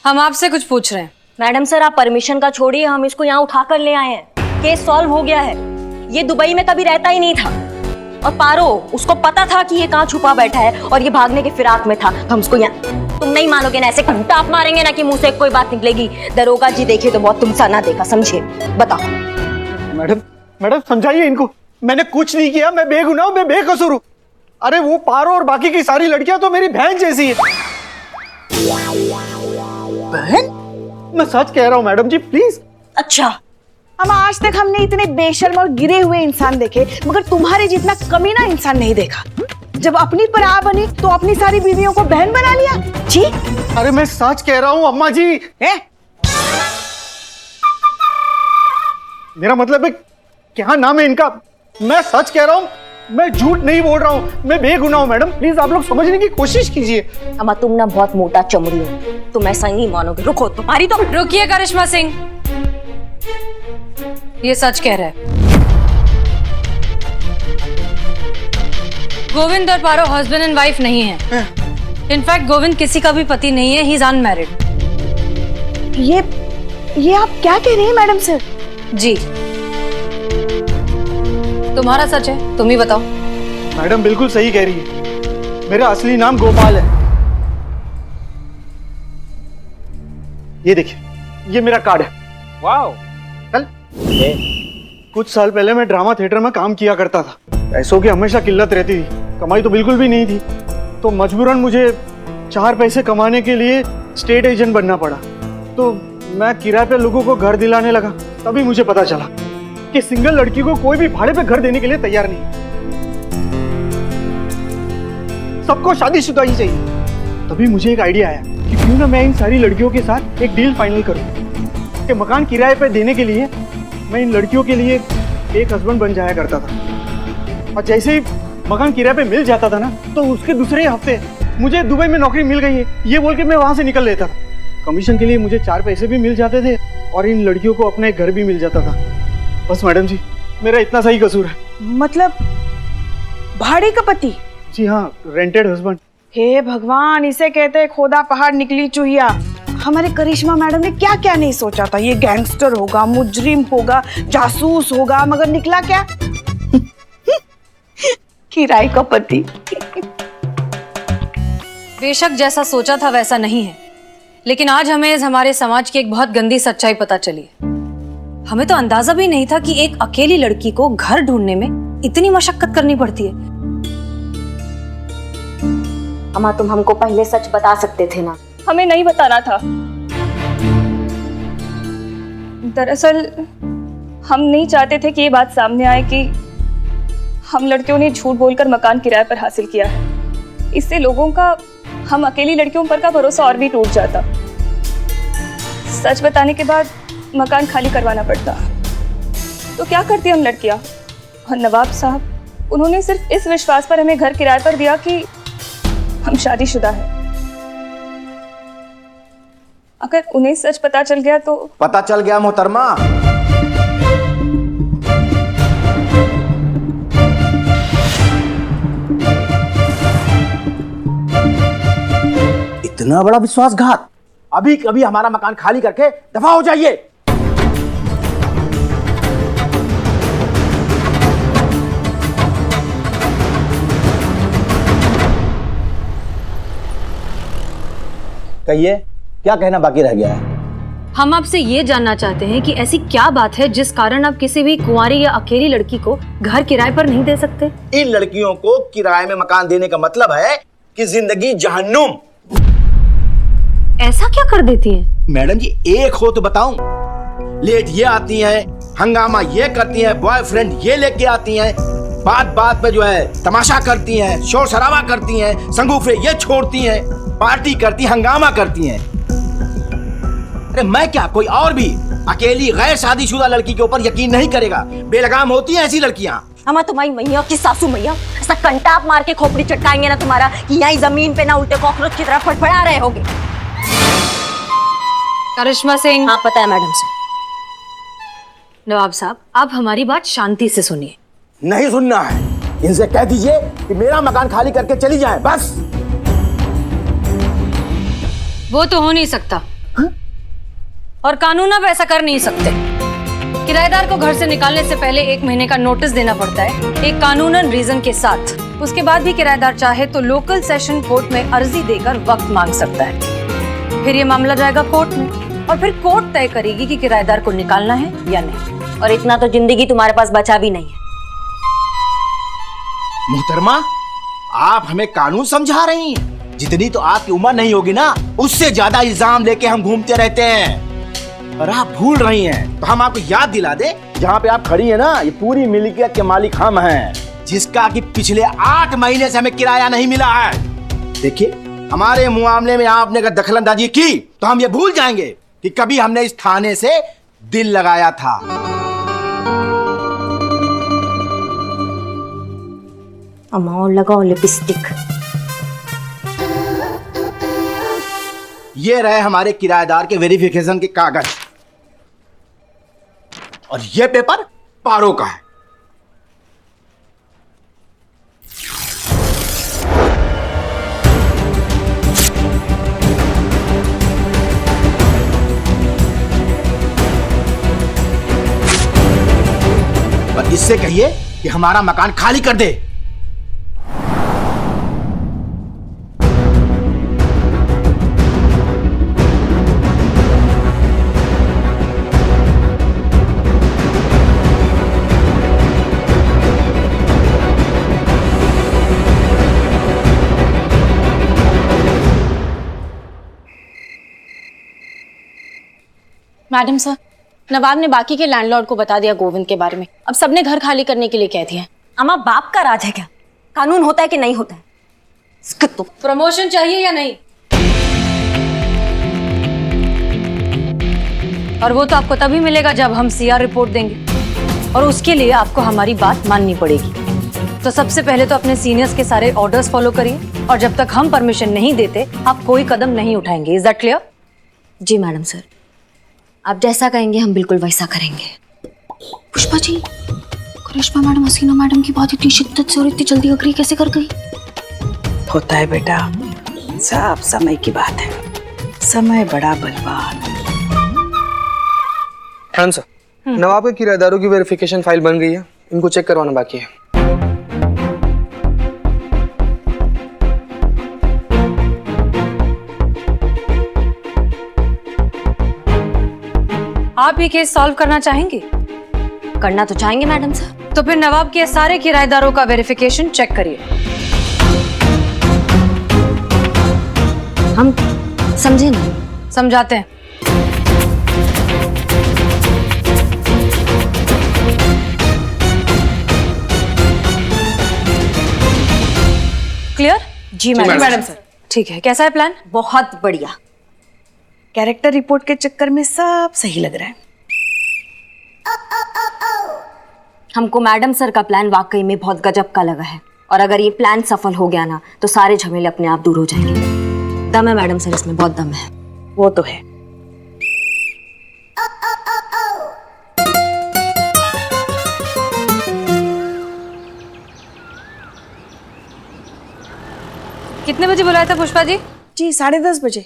हम आपसे कुछ पूछ रहे हैं। मैडम सर आप परमिशन का छोड़िए, हम इसको यहाँ उठा कर ले आए हैं, केस सॉल्व हो गया है। ये दुबई में कभी रहता ही नहीं था और पारो उसको पता था कि ये कहाँ छुपा बैठा है और ये भागने के फिराक में था। हम उसको यहाँ, तुम नहीं मानोगे ना, ऐसे टाप मारेंगे ना कि मुंह से कोई बात निकलेगी। दरोगा जी देखे तो बहुत तुमसा ना देखा, समझे? बताओ। मैडम समझाइए इनको, मैंने कुछ नहीं किया, मैं बेगुनाह हूं, मैं बेकसूर हूं। अरे वो पारो और बाकी की सारी लड़कियां तो मेरी बहन जैसी है। बहन? मैं सच कह रहा हूं मैडम जी, प्लीज। अच्छा हम आज तक हमने इतने बेशर्म और गिरे हुए इंसान देखे, मगर तुम्हारे जितना कमीना इंसान नहीं देखा। जब अपनी पराह बनी तो अपनी सारी बीवियों को बहन बना लिया। जी अरे मैं सच कह रहा हूँ अम्मा जी। मेरा मतलब है, क्या नाम है इनका? मैं सच कह रहा हूँ, मैं झूठ नहीं बोल रहा हूँ, मैं बेगुनाह हूँ। मैडम प्लीज आप लोग समझने की कोशिश कीजिए। अम्मा तुम ना बहुत मोटा चमड़ी हो, तुम ऐसा नहीं मानोगे। रुको, तुम्हारी तो रुकिए करिश्मा सिंह, ये सच कह रहा है। गोविंद और पारो हस्बैंड एंड वाइफ नहीं है। इनफैक्ट गोविंद किसी का भी पति नहीं है, ही इज अनमैरिड। ये आप क्या कह रही हैं मैडम सर? जी तुम्हारा सच है, तुम ही बताओ। मैडम बिल्कुल सही कह रही है, मेरा असली नाम गोपाल है। ये देखिए, ये मेरा कार्ड है। वाओ। कल कुछ साल पहले मैं ड्रामा थिएटर में काम किया करता था, पैसों की हमेशा किल्लत रहती थी, कमाई तो बिल्कुल भी नहीं थी, तो मजबूरन मुझे 4 पैसे कमाने के लिए स्टेट एजेंट बनना पड़ा। तो मैं किराए पे लोगों को घर दिलाने लगा, तभी मुझे पता चला कि सिंगल लड़की को कोई भी भाड़े पे घर देने के लिए तैयार नहीं, सबको शादीशुदा ही चाहिए। तभी मुझे एक आइडिया आया कि क्यों ना मैं इन सारी लड़कियों के साथ एक डील फाइनल करूं कि मकान किराए पे देने के लिए मैं इन लड़कियों के लिए एक हस्बैंड बन जाया करता था, और जैसे ही मकान किराए पे मिल जाता था ना, तो उसके दूसरे हफ्ते मुझे दुबई में नौकरी मिल गई है ये बोल के मैं वहां से निकल लेता था। कमीशन के लिए मुझे 4 पैसे भी मिल जाते थे और इन लड़कियों को अपना एक घर भी मिल जाता था। बस मैडम जी, मेरा इतना सही कसूर है। मतलब भाड़े का पति? जी हाँ, रेंटेड हस्बैंड। हे भगवान, इसे कहते हैं खोदा पहाड़ निकली चूहिया। हमारे करिश्मा मैडम ने क्या क्या नहीं सोचा था, ये गैंगस्टर होगा, मुजरिम होगा, जासूस होगा, मगर निकला क्या? किराए का पति। बेशक जैसा सोचा था वैसा नहीं है, लेकिन आज हमें हमारे समाज की एक बहुत गंदी सच्चाई पता चली है। हमें तो अंदाजा भी नहीं था कि एक अकेली लड़की को घर ढूंढने में इतनी मशक्कत करनी पड़ती है। अम्मा, तुम हमको पहले सच बता सकते थे ना। हमें नहीं बताना था। दरअसल हम नहीं चाहते थे कि ये बात सामने आए कि हम लड़कियों ने झूठ बोलकर मकान किराए पर हासिल किया है। इससे लोगों का हम अकेली लड़कियों पर का भरोसा और भी टूट जाता। सच बताने के बाद मकान खाली करवाना पड़ता। तो क्या करती हम लड़कियां? और नवाब साहब, उन्होंने सिर्फ इस विश्वास पर हमें घर किराए पर दिया कि हम शादीशुदा हैं। अगर उन्हें सच पता चल गया तो? पता चल गया मोहतरमा। इतना बड़ा विश्वासघात। अभी कभी हमारा मकान खाली करके दफा हो जाइए। कहिए, क्या कहना बाकी रह गया है? हम आपसे ये जानना चाहते हैं कि ऐसी क्या बात है जिस कारण आप किसी भी कुंवारी या अकेली लड़की को घर किराए पर नहीं दे सकते? इन लड़कियों को किराए में मकान देने का मतलब है कि जिंदगी जहन्नुम। ऐसा क्या कर देती हैं? मैडम जी, एक हो तो बताऊं। लेट ये आती हैं, हंगामा ये करती हैं, बॉयफ्रेंड ये लेके आती हैं, बात बात पे जो है तमाशा करती हैं, शोर शराबा करती हैं, संगूफे ये छोड़ती हैं, पार्टी करती, हंगामा करती हैं। अरे मैं क्या, कोई और भी अकेली गैर शादीशुदा लड़की के ऊपर यकीन नहीं करेगा? बेलगाम होती हैं ऐसी लड़कियां। अम्मा, तुम्हारी मैया की सासू मैया ऐसा कंटाप मार के खोपड़ी चटकाएंगे ना तुम्हारा कि यहाँ जमीन पे ना उल्टे कॉकरोच की तरह फड़फड़ा रहे होगे। करिश्मा सिंह। हाँ, पता है मैडम से। नवाब साहब, आप हमारी बात शांति से सुनिए। नहीं सुनना है। इनसे कह दीजिए कि मेरा मकान खाली करके चली जाए, बस। वो तो हो नहीं सकता। हा? और कानून आप ऐसा कर नहीं सकते। किराएदार को घर से निकालने से पहले 1 महीने का नोटिस देना पड़ता है, एक कानूनन रीजन के साथ। उसके बाद भी किराएदार चाहे तो लोकल सेशन कोर्ट में अर्जी देकर वक्त मांग सकता है। फिर ये मामला जाएगा कोर्ट में और फिर कोर्ट तय करेगी कि किराएदार को निकालना है या नहीं। और इतना तो जिंदगी तुम्हारे पास बचा भी नहीं है। मोहतरमा, आप हमें कानून समझा रही हैं। जितनी तो आपकी उम्र नहीं होगी ना, उससे ज्यादा इल्जाम लेके हम घूमते रहते हैं। और आप भूल रही हैं तो हम आपको याद दिला दे, जहाँ पे आप खड़ी हैं ना, ये पूरी मिल्कियत के मालिक हम हैं, जिसका कि पिछले 8 महीने से हमें किराया नहीं मिला है। देखिए, हमारे मामले में आपने अगर दखलंदाजी की तो हम ये भूल जाएंगे कि कभी हमने इस थाने से दिल लगाया था। अम्मा, और लगाओ लिपस्टिक। ये रहे हमारे किराएदार के वेरिफिकेशन के कागज, और ये पेपर पारो का है। और इससे कहिए कि हमारा मकान खाली कर दे। मैडम सर, नवाब ने बाकी के लैंडलॉर्ड को बता दिया गोविंद के बारे में। अब सबने घर खाली करने के लिए कह दिया। अम्मा, बाप का राज है क्या? कानून होता है कि नहीं होता है? इसका तो प्रमोशन चाहिए या नहीं? और वो तो आपको तभी मिलेगा जब हम सीआर रिपोर्ट देंगे, और उसके लिए आपको हमारी बात माननी पड़ेगी। तो सबसे पहले तो अपने सीनियर्स के सारे ऑर्डर्स फॉलो करिए, और जब तक हम परमिशन नहीं देते आप कोई कदम नहीं उठाएंगे। Is that clear? जी मैडम सर, आप जैसा कहेंगे हम बिल्कुल वैसा करेंगे। पुष्पा जी, करिश्मा मैडम हसीना मैडम की बात इतनी शिद्दत से और इतनी जल्दी अग्री कैसे कर गई? होता है बेटा, सब समय की बात है। समय बड़ा बलवान। मैडम सर, नवाब के किराएदारों की वेरिफिकेशन फाइल बन गई है, इनको चेक करवाना बाकी है। आप ये केस सॉल्व करना चाहेंगे? करना तो चाहेंगे मैडम सर। तो फिर नवाब के सारे किराएदारों का वेरिफिकेशन चेक करिए। हम समझे नहीं। समझाते हैं। क्लियर? जी मैडम सर। ठीक है, कैसा है प्लान? बहुत बढ़िया। कैरेक्टर रिपोर्ट के चक्कर में सब सही लग रहा है। हमको मैडम सर का प्लान वाकई में बहुत गजब का लगा है, और अगर ये प्लान सफल हो गया ना तो सारे झमेले अपने आप दूर हो जाएंगे। दम है मैडम सर, इसमें बहुत दम है। वो तो है। कितने बजे बुलाया था पुष्पा जी? जी 10:30 बजे।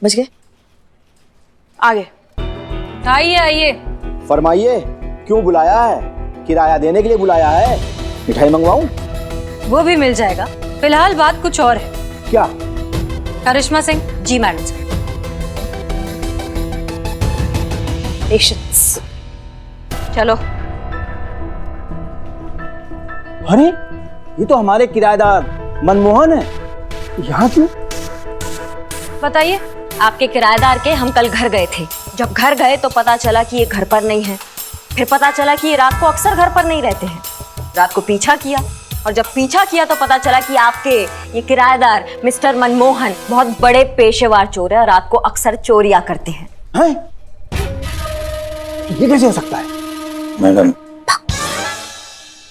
बज गए? आगे आइए आइए। फरमाइए, क्यों बुलाया है? किराया देने के लिए बुलाया है? मिठाई मंगवाऊं? वो भी मिल जाएगा। फिलहाल बात कुछ और है। क्या? करिश्मा सिंह। जी मैडम सर। पेशेंस। चलो। अरे ये तो हमारे किराएदार मनमोहन है। यहाँ क्यों? बताइए। आपके किराएदार के हम कल घर गए थे। जब घर गए तो पता चला कि ये घर पर नहीं है। फिर पता चला कि ये रात को अक्सर घर पर नहीं रहते हैं। रात को पीछा किया, और जब पीछा किया तो पता चला कि आपके ये किराएदार मिस्टर मनमोहन बहुत बड़े पेशेवर चोर है और रात को अक्सर चोरियां करते हैं। हैं? ये कैसे हो सकता है? मैडम,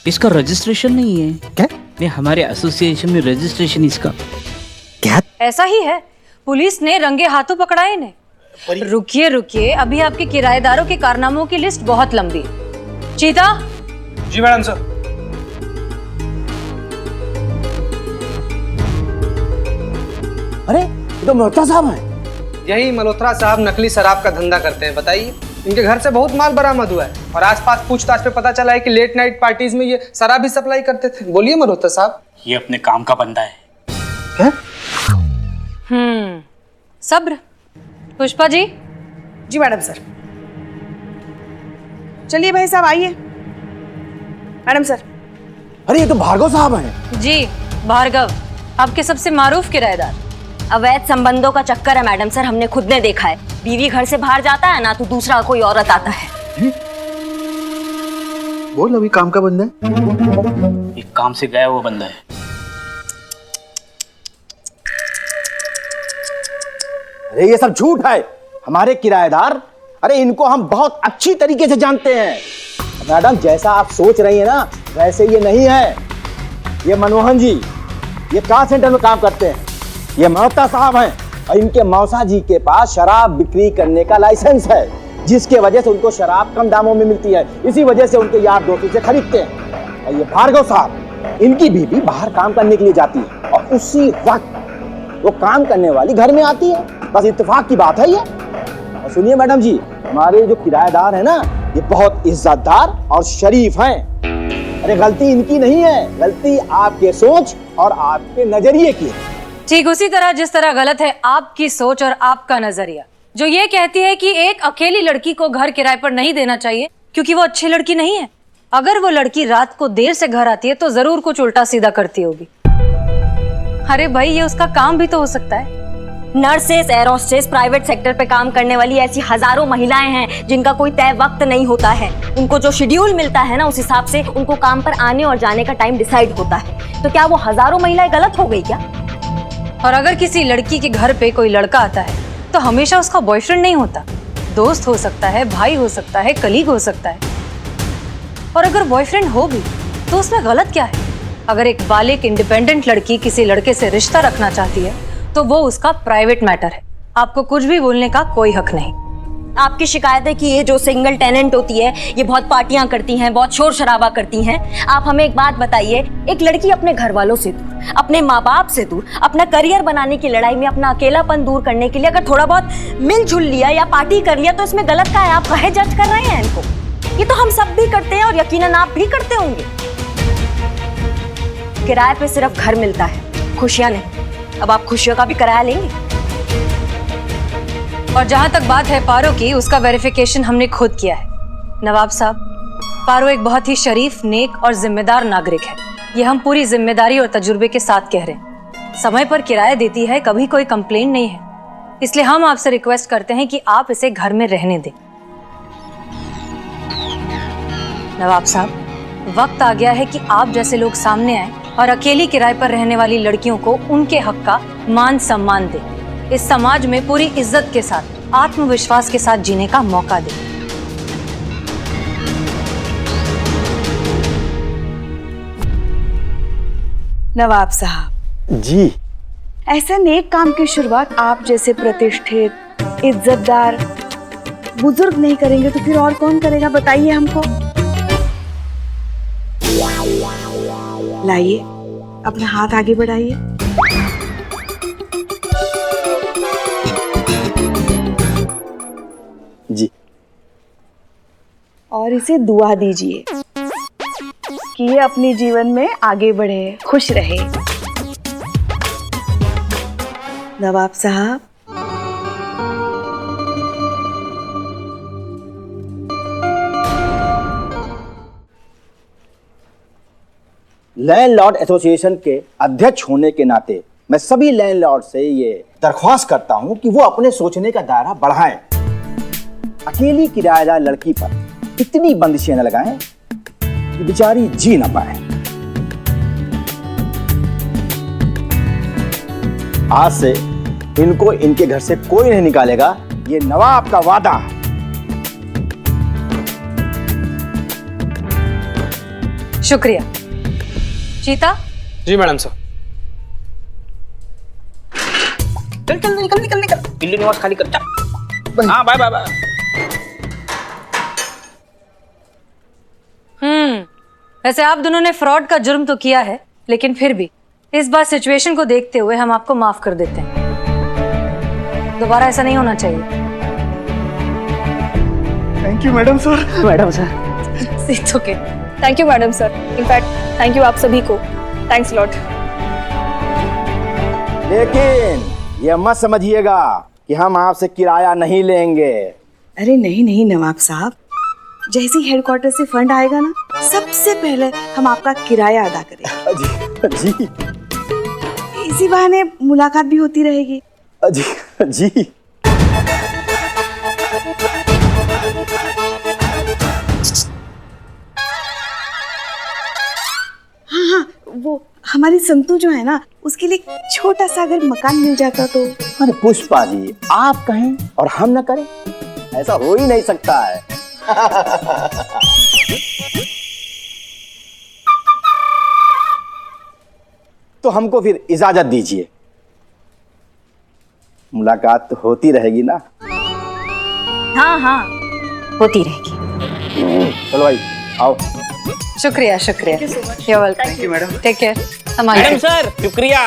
इसका रजिस्ट्रेशन नहीं है क्या? नहीं, हमारे एसोसिएशन में रजिस्ट्रेशन इसका। क्या? ऐसा ही है, पुलिस ने रंगे हाथों पकड़ा है इन्हें। रुकिए रुकिए, अभी आपके किराएदारों के कारनामों की लिस्ट बहुत लंबी है। चीता। जी मैडम सर। अरे ये तो मल्होत्रा साहब हैं। यही मल्होत्रा साहब नकली शराब का धंधा करते हैं। बताइए, इनके घर से बहुत माल बरामद हुआ है, और आसपास पूछताछ पे पता चला है कि लेट नाइट पार्टीज में ये शराब भी सप्लाई करते थे। बोलिए मल्होत्रा साहब। ये अपने काम का बंदा है। क्या? सब्र। पुष्पा जी। जी मैडम सर। चलिए भाई साहब आइए। Madam sir. अरे ये तो भार्गव साहब हैं। जी भार्गव, आपके सबसे मारूफ किराएदार। अवैध संबंधों का चक्कर है मैडम सर, हमने खुद ने देखा है। बीवी घर से बाहर जाता है ना तो दूसरा कोई औरत आता है। बोल, अभी काम का बंदा है। एक काम से गया वो बंदा है। अरे ये सब झूठ है। हमारे किराएदार, अरे इनको हम बहुत अच्छी तरीके से जानते हैं। मैडम, जैसा आप सोच रही हैं ना वैसे ये नहीं है। ये मनमोहन जी ये कार सेंटर में काम करते हैं। ये मल्होत्रा साहब हैं, और इनके मौसा जी के पास शराब बिक्री करने का लाइसेंस है, जिसके वजह से उनको शराब कम दामों में मिलती है। इसी वजह से उनके यार दोस्तों से खरीदते हैं। और ये भार्गव साहब, इनकी बीवी बाहर काम करने के लिए जाती है और उसी वक्त वो काम करने वाली घर में आती है। बस इत्तेफाक की बात है ये। और सुनिए मैडम जी, हमारे जो किराएदार है ना ये बहुत इज्जतदार और शरीफ हैं। अरे गलती इनकी नहीं है, गलती आपके सोच और आपके नजरिए की है। ठीक उसी तरह जिस तरह गलत है आपकी सोच और आपका नजरिया, जो ये कहती है कि एक अकेली लड़की को घर किराए पर नहीं देना चाहिए क्योंकि वो अच्छी लड़की नहीं है। अगर वो लड़की रात को देर से घर आती है तो जरूर कुछ उल्टा सीधा करती होगी। अरे भाई, ये उसका काम भी तो हो सकता है। Nurses, air hostess, private sector पे काम करने वाली ऐसी हजारों महिलाएं हैं जिनका कोई तय वक्त नहीं होता है। उनको जो शेड्यूल मिलता है ना उस हिसाब से उनको काम पर आने और जाने का टाइम डिसाइड होता है। तो क्या वो हजारों महिलाएं गलत हो गई क्या? और अगर किसी लड़की के घर पे कोई लड़का आता है तो हमेशा उसका बॉयफ्रेंड नहीं होता, दोस्त हो सकता है, भाई हो सकता है, कलीग हो सकता है। और अगर बॉयफ्रेंड हो भी तो उसमें गलत क्या है? अगर एक बालिग इंडिपेंडेंट लड़की किसी लड़के से रिश्ता रखना चाहती है तो वो उसका प्राइवेट मैटर है, आपको कुछ भी बोलने का कोई हक नहीं। आपकी शिकायत है कि ये जो सिंगल टेनेंट होती है ये बहुत पार्टियां करती हैं, बहुत शोर शराबा करती हैं। आप हमें एक बात बताइए, एक लड़की अपने घर वालों से दूर, अपने माँ बाप से दूर, अपना करियर बनाने की लड़ाई में अपना अकेलापन दूर करने के लिए अगर थोड़ा बहुत मिलजुल लिया या पार्टी कर लिया तो इसमें गलत क्या है? आप काहे जज कर रहे हैं इनको? ये तो हम सब भी करते हैं और यकीनन आप भी करते होंगे। किराए पे सिर्फ घर मिलता है, खुशियां नहीं। अब आप खुशियों का भी किराया लेंगे? और जहां तक बात है पारो की, उसका वेरिफिकेशन हमने खुद किया है। नवाब साहब, पारो एक बहुत ही शरीफ, नेक और जिम्मेदार नागरिक है। ये हम पूरी जिम्मेदारी और तजुर्बे के साथ कह रहे हैं। समय पर किराया देती है, कभी कोई कंप्लेन नहीं है। इसलिए हम आपसे रिक्वेस्ट करते हैं कि आप इसे घर में रहने दें। नवाब साहब, वक्त आ गया है कि आप जैसे लोग सामने आए और अकेली किराए पर रहने वाली लड़कियों को उनके हक का मान सम्मान दें। इस समाज में पूरी इज्जत के साथ, आत्मविश्वास के साथ जीने का मौका दें। नवाब साहब जी, ऐसा नेक काम की शुरुआत आप जैसे प्रतिष्ठित, इज्जतदार बुजुर्ग नहीं करेंगे तो फिर और कौन करेगा, बताइए हमको। लाइए, अपना हाथ आगे बढ़ाइए। जी। और इसे दुआ दीजिए कि ये अपने जीवन में आगे बढ़े, खुश रहे। नवाब साहब, लैंडलॉर्ड एसोसिएशन के अध्यक्ष होने के नाते मैं सभी लैंडलॉर्ड से ये दरख्वास्त करता हूं कि वो अपने सोचने का दायरा बढ़ाएं। अकेली किराएदार लड़की पर इतनी बंदिशें न लगाएं कि बेचारी जी ना पाए। आज से इनको इनके घर से कोई नहीं निकालेगा, ये नवाब का वादा है। शुक्रिया। चीता? जी मैडम सर। चल चल निकल निकल निकल, दिल्ली निवास खाली कर। चल। हाँ बाय बाय बाय। वैसे आप दोनों ने फ्रॉड का जुर्म तो किया है, लेकिन फिर भी इस बार सिचुएशन को देखते हुए हम आपको माफ कर देते हैं। दोबारा ऐसा नहीं होना चाहिए। Thank you madam sir. Madam sir. It's okay. Thank you madam sir. In fact thank you आप सभी को। Thanks lot. लेकिन ये मत समझिएगा कि हम आपसे किराया नहीं लेंगे। अरे नहीं नहीं नवाब साहब, जैसे ही हेडक्वार्टर से फंड आएगा ना, सबसे पहले हम आपका किराया अदा करेंगे। जी। इसी बहाने मुलाकात भी होती रहेगी। जी जी। हाँ हाँ, वो हमारी संतू जो है ना, उसके लिए छोटा सा अगर मकान मिल जाता तो। अरे पुष्पा जी, आप कहें और हम न करें, ऐसा हो ही नहीं सकता है। तो हमको फिर इजाजत दीजिए। मुलाकात तो होती रहेगी ना? हाँ हाँ, होती रहेगी। चलो भाई आओ। शुक्रिया शुक्रिया। You're welcome. Thank you madam. Take care. Madam sir, शुक्रिया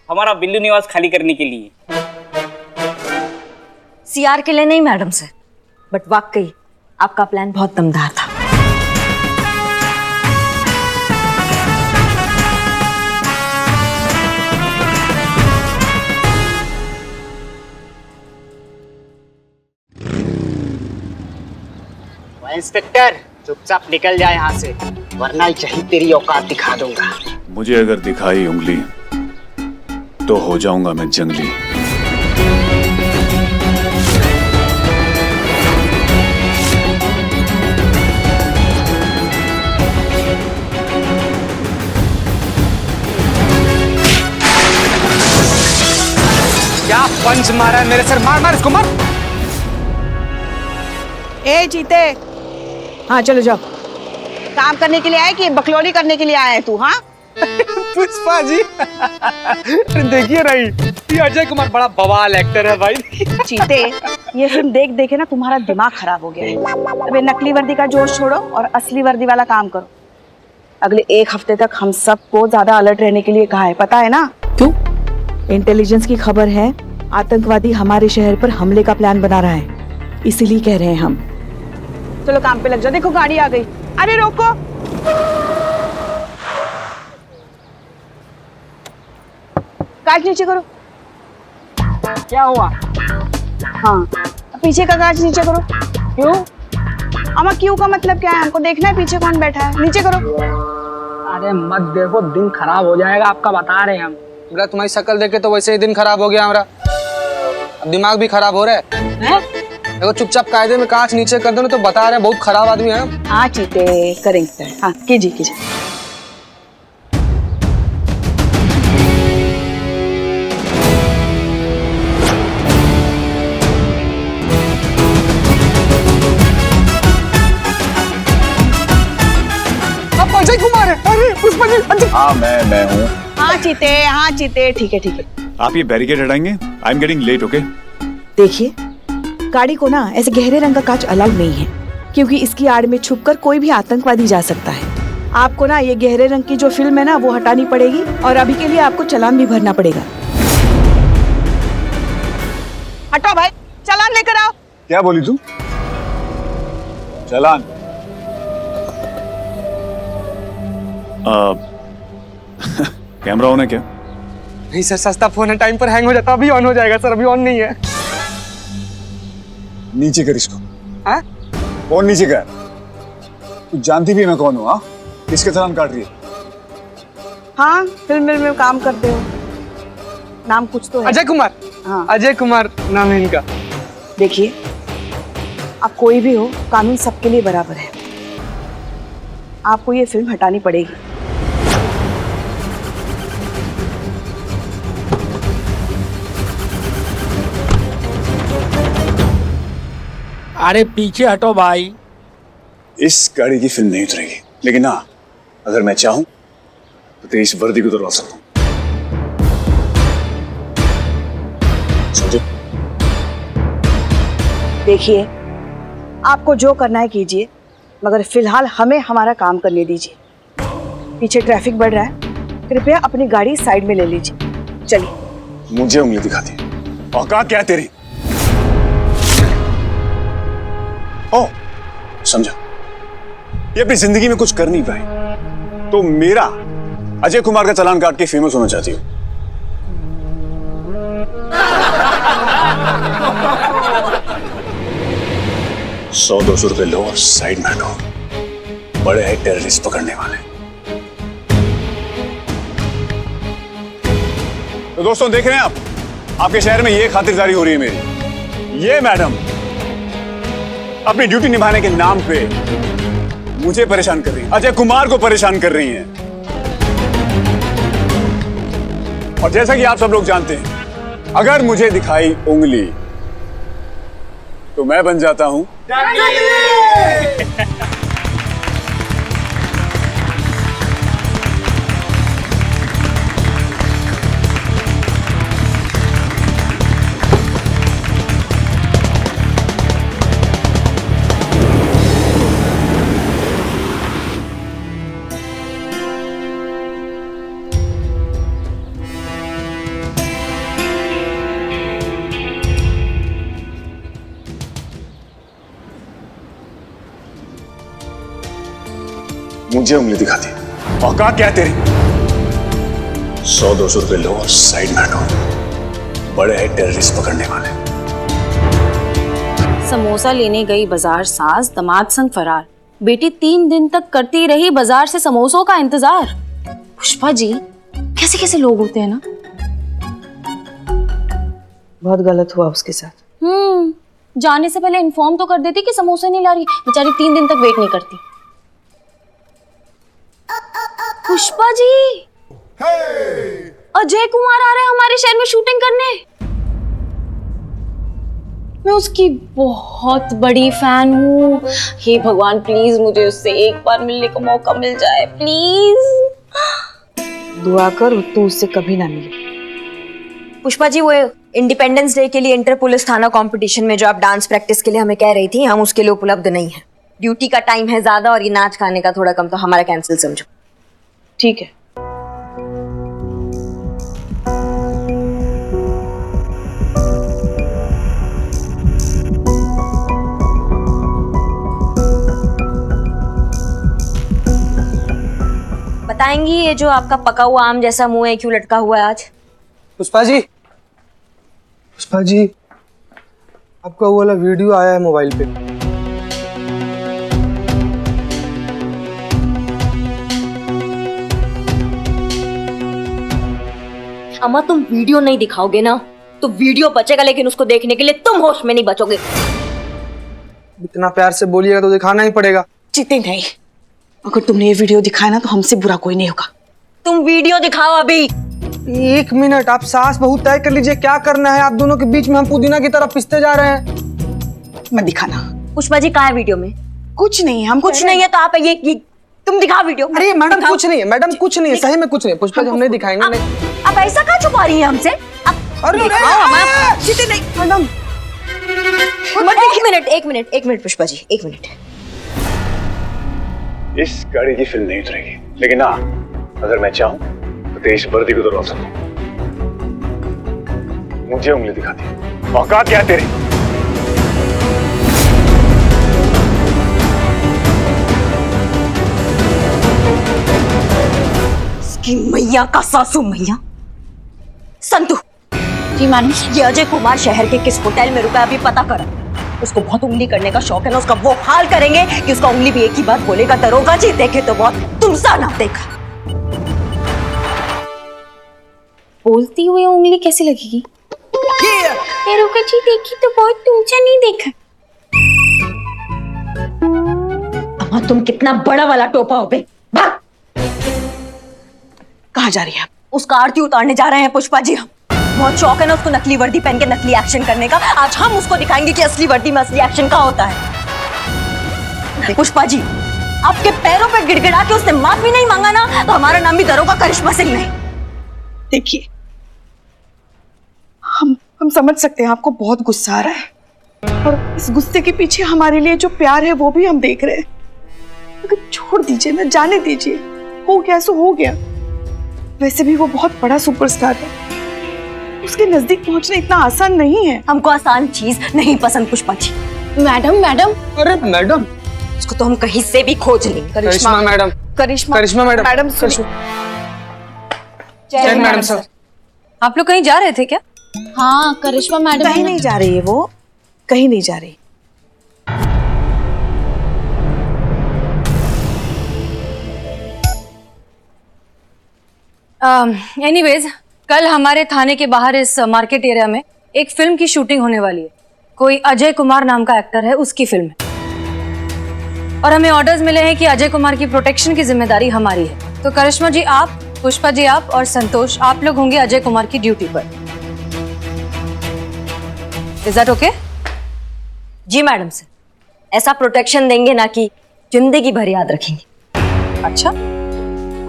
हमारा बिल्लू निवास खाली करने के लिए। सीआर के लिए नहीं मैडम सर, बट वाकई आपका प्लान बहुत दमदार था। इंस्पेक्टर, चुपचाप निकल जाए यहाँ से, वरना यही तेरी औकात दिखा दूंगा। मुझे अगर दिखाई उंगली तो हो जाऊंगा मैं जंगली। क्या पंच मारा है मेरे सर? मार मार इसको, मार। ए जीते, हाँ चलो जाओ। काम करने के लिए आए कि बकलौली करने के लिए आया है तू? हाँ पुष्पा जी, देखिए रही, ये अजय कुमार बड़ा बवाल एक्टर है भाई। चीते, ये फिल्म देख देखे ना तुम्हारा दिमाग खराब हो गया है। अब ये नकली वर्दी का जोश छोड़ो और असली वर्दी वाला काम करो। अगले एक हफ्ते तक हम सबको ज्यादा अलर्ट रहने के लिए कहा है, पता है ना? क्यों? इंटेलिजेंस की खबर है आतंकवादी हमारे शहर पर हमले का प्लान बना रहा है, इसीलिए कह रहे हैं हम। चलो काम पे लग जाओ। देखो गाड़ी आ गई। अरे रोको, काट नीचे करो। क्या हुआ? हाँ, पीछे का कांच नीचे करो। क्यों? अमा क्यों का मतलब क्या है? हमको देखना है पीछे कौन बैठा है। नीचे करो। अरे मत देखो, दिन खराब हो जाएगा आपका, बता रहे हैं हम। बेटा तुम्हारी शक्ल देख के तो वैसे ही दिन खराब हो गया हमारा, अब दिमाग भी खराब हो रहा है। देखो चुपचाप कायदे में कांच नीचे कर दो ना, तो बता रहे हैं बहुत खराब आदमी है हम। हाँ चीते करेंगे। हाँ कीजिए कीजिए। आप अजय कुमार है? अरे पुष्पा जी अजय। हाँ मैं हूँ। हाँ चीते ठीक है। आप ये बैरिकेड हटाएंगे? I am getting late. Okay देखिए, गाड़ी को ना ऐसे गहरे रंग का कांच अलाउड नहीं है, क्योंकि इसकी आड़ में छुपकर कोई भी आतंकवादी जा सकता है। आपको ना ये गहरे रंग की जो फिल्म है ना वो हटानी पड़ेगी, और अभी के लिए आपको चालान भी भरना पड़ेगा। हटाओ भाई, चालान लेकर आओ। क्या बोली तू? चालान? कैमरा ऑन है क्या? नहीं सर, सस्ता फोन है, टाइम पर हैंग हो जाता, अभी ऑन हो जाएगा सर, अभी ऑन नहीं है। नीचे कर इसको। हाँ? फोन नीचे कर। तू जानती भी मैं कौन हूँ? हाँ, किसके चालान काट रही है? हाँ, फिल्म में काम करते हो, नाम कुछ तो है। अजय कुमार। हाँ अजय कुमार नाम है इनका। देखिए, आप कोई भी हो, कानून सबके लिए बराबर है। आपको ये फिल्म हटानी पड़ेगी। अरे पीछे हटो भाई। इस गाड़ी की फिल्म नहीं उतरेगी, लेकिन हाँ, अगर मैं चाहूं तो तेरी इस वर्दी को उतरवा सकता हूं। समझे? देखिए, आपको जो करना है कीजिए, मगर फिलहाल हमें हमारा काम करने दीजिए। पीछे ट्रैफिक बढ़ रहा है, कृपया अपनी गाड़ी साइड में ले लीजिए। चलिए। मुझे उंगली दिखाती है, औकात क्या है तेरी? ओ, समझा, ये अपनी जिंदगी में कुछ कर नहीं पाई तो मेरा अजय कुमार का चालान काट के फेमस होना चाहती हूँ। $100-200 लो और साइड में हटो, बड़े हैं टेररिस्ट पकड़ने वाले। तो दोस्तों देख रहे हैं आप, आपके शहर में ये खातिरदारी हो रही है मेरी। ये मैडम अपनी ड्यूटी निभाने के नाम पे मुझे परेशान कर रही है, अजय कुमार को परेशान कर रही हैं। और जैसा कि आप सब लोग जानते हैं, अगर मुझे दिखाई उंगली तो मैं बन जाता हूं मुझे उंगली दिखाती है, औकात क्या है तेरी? $100-200 लो और साइड में हटो, बड़े हैं टेररिस्ट पकड़ने वाले। समोसा लेने गई बाजार सास, दामाद संग फरार। बेटी 3 दिन तक करती रही बाजार से समोसों का इंतजार। पुष्पा जी, कैसे कैसे लोग होते हैं ना। बहुत गलत हुआ उसके साथ। जाने से पहले इन्फॉर्म तो कर देती कि समोसे नहीं ला रही। बेचारी 3 दिन तक वेट नहीं करती। पुष्पा जी, अजय कुमार आ रहे हैं हमारे शहर में शूटिंग करने। मैं उसकी बहुत बड़ी फैन हूँ। हे भगवान, प्लीज मुझे उससे एक बार मिलने का मौका मिल जाए, प्लीज। दुआ कर तू उससे कभी ना मिले। पुष्पा जी, वो इंडिपेंडेंस डे के लिए इंटर पुलिस थाना कंपटीशन में जो आप डांस प्रैक्टिस के लिए हमें कह रही थी, हम उसके लिए उपलब्ध नहीं है। ड्यूटी का टाइम है ज्यादा और ये नाच खाने का थोड़ा कम, तो हमारा कैंसिल समझो। ठीक है। बताएंगी ये जो आपका पका हुआ आम जैसा मुंह है क्यों लटका हुआ है आज? पुष्पा जी, पुष्पा जी, आपका वो वाला वीडियो आया है मोबाइल पे। अम्मा तुम वीडियो नहीं दिखाओगे ना तो वीडियो बचेगा, लेकिन उसको देखने के लिए तुम होश में नहीं बचोगे। इतना प्यार से बोलिएगा तो दिखाना ही पड़ेगा। जीते नहीं, अगर तुमने ये वीडियो दिखाया ना तो हमसे बुरा कोई नहीं होगा। तुम वीडियो दिखाओ अभी। 1 मिनट, आप सास बहू तय कर लीजिए क्या करना है। आप दोनों के बीच में हम पुदीना की तरह पिसते जा रहे हैं। मैं दिखाना। पुष्पा जी कहाँ है वीडियो में? कुछ नहीं, हम कुछ नहीं है तो आप ये तुम दिखाओ वीडियो। अरे मैडम कुछ नहीं है, मैडम कुछ नहीं है, सही में कुछ नहीं है। पुष्पा जी हम नहीं दिखाएंगे। नहीं अब ऐसा कहाँ छुपा रही है हमसे? अरे जीते नहीं मैडम। एक मिनट पुष्पा जी, 1 मिनट। इस गाड़ी की फिल्म नहीं उतरेगी, लेकिन हाँ अगर मैं चाहूं तो देशभक्ति को दोहरा सकूं। मुझे उंगली दिखाती है, औकात क्या है तेरी? इसकी मैया का सासू मैया। संतू जी मैडम। ये अजय कुमार शहर के किस होटल में रुका है अभी पता करो। उसको बहुत उंगली करने का शौक है ना, उसका वो हाल करेंगे कि उसका उंगली भी एक ही बात बोलेगा, दरोगा जी देखे तो बहुत तुमसा ना देखा। बोलती हुई उंगली कैसी लगेगी? दरोगा जी देखी तो बहुत तुमसा नहीं देखा। अम्मा तुम कितना बड़ा वाला टोपा हो बे। भाग। कहाँ जा रही है आप? उसका आरती उतारने जा रहे हैं पुष्पा जी। हम बहुत शौक है ना उसको नकली वर्दी पहन के नकली एक्शन करने का। आज हम उसको दिखाएंगे कि असली वर्दी में असली एक्शन का होता है। पुष्पा जी आपके पैरों पे गिड़गिड़ा के उसने माफी नहीं मांगा ना तो हमारा नाम भी दरोगा करिश्मा सिंह नहीं। देखिए हम समझ सकते हैं आपको बहुत गुस्सा आ रहा है, और इस गुस्से के पीछे हमारे लिए जो प्यार है वो भी हम देख रहे हैं। अगर छोड़ दीजिए ना, जाने दीजिए, हो गया सो हो गया। वैसे भी वो बहुत बड़ा सुपरस्टार है, उसके नजदीक पहुंचना इतना आसान नहीं है। हमको आसान चीज नहीं पसंद पुष्पा जी। Madam madam. अरे मैडम उसको तो हम कहीं से भी खोज लेंगे। Karishma madam, Karishma madam, madam जय मैडम सर। आप लोग कहीं जा रहे थे क्या? हाँ करिश्मा मैडम। कहीं नहीं जा रही है वो, कहीं नहीं जा रही। एनीवेज कल हमारे थाने के बाहर इस मार्केट एरिया में एक फिल्म की शूटिंग होने वाली है। कोई अजय कुमार नाम का एक्टर है, उसकी फिल्म है और हमें ऑर्डर्स मिले हैं कि अजय कुमार की प्रोटेक्शन की जिम्मेदारी हमारी है। तो करिश्मा जी आप, पुष्पा जी आप और संतोष आप लोग होंगे अजय कुमार की ड्यूटी पर। Is that okay? जी मैडम सर, ऐसा प्रोटेक्शन देंगे ना कि जिंदगी भर याद रखेंगे। अच्छा,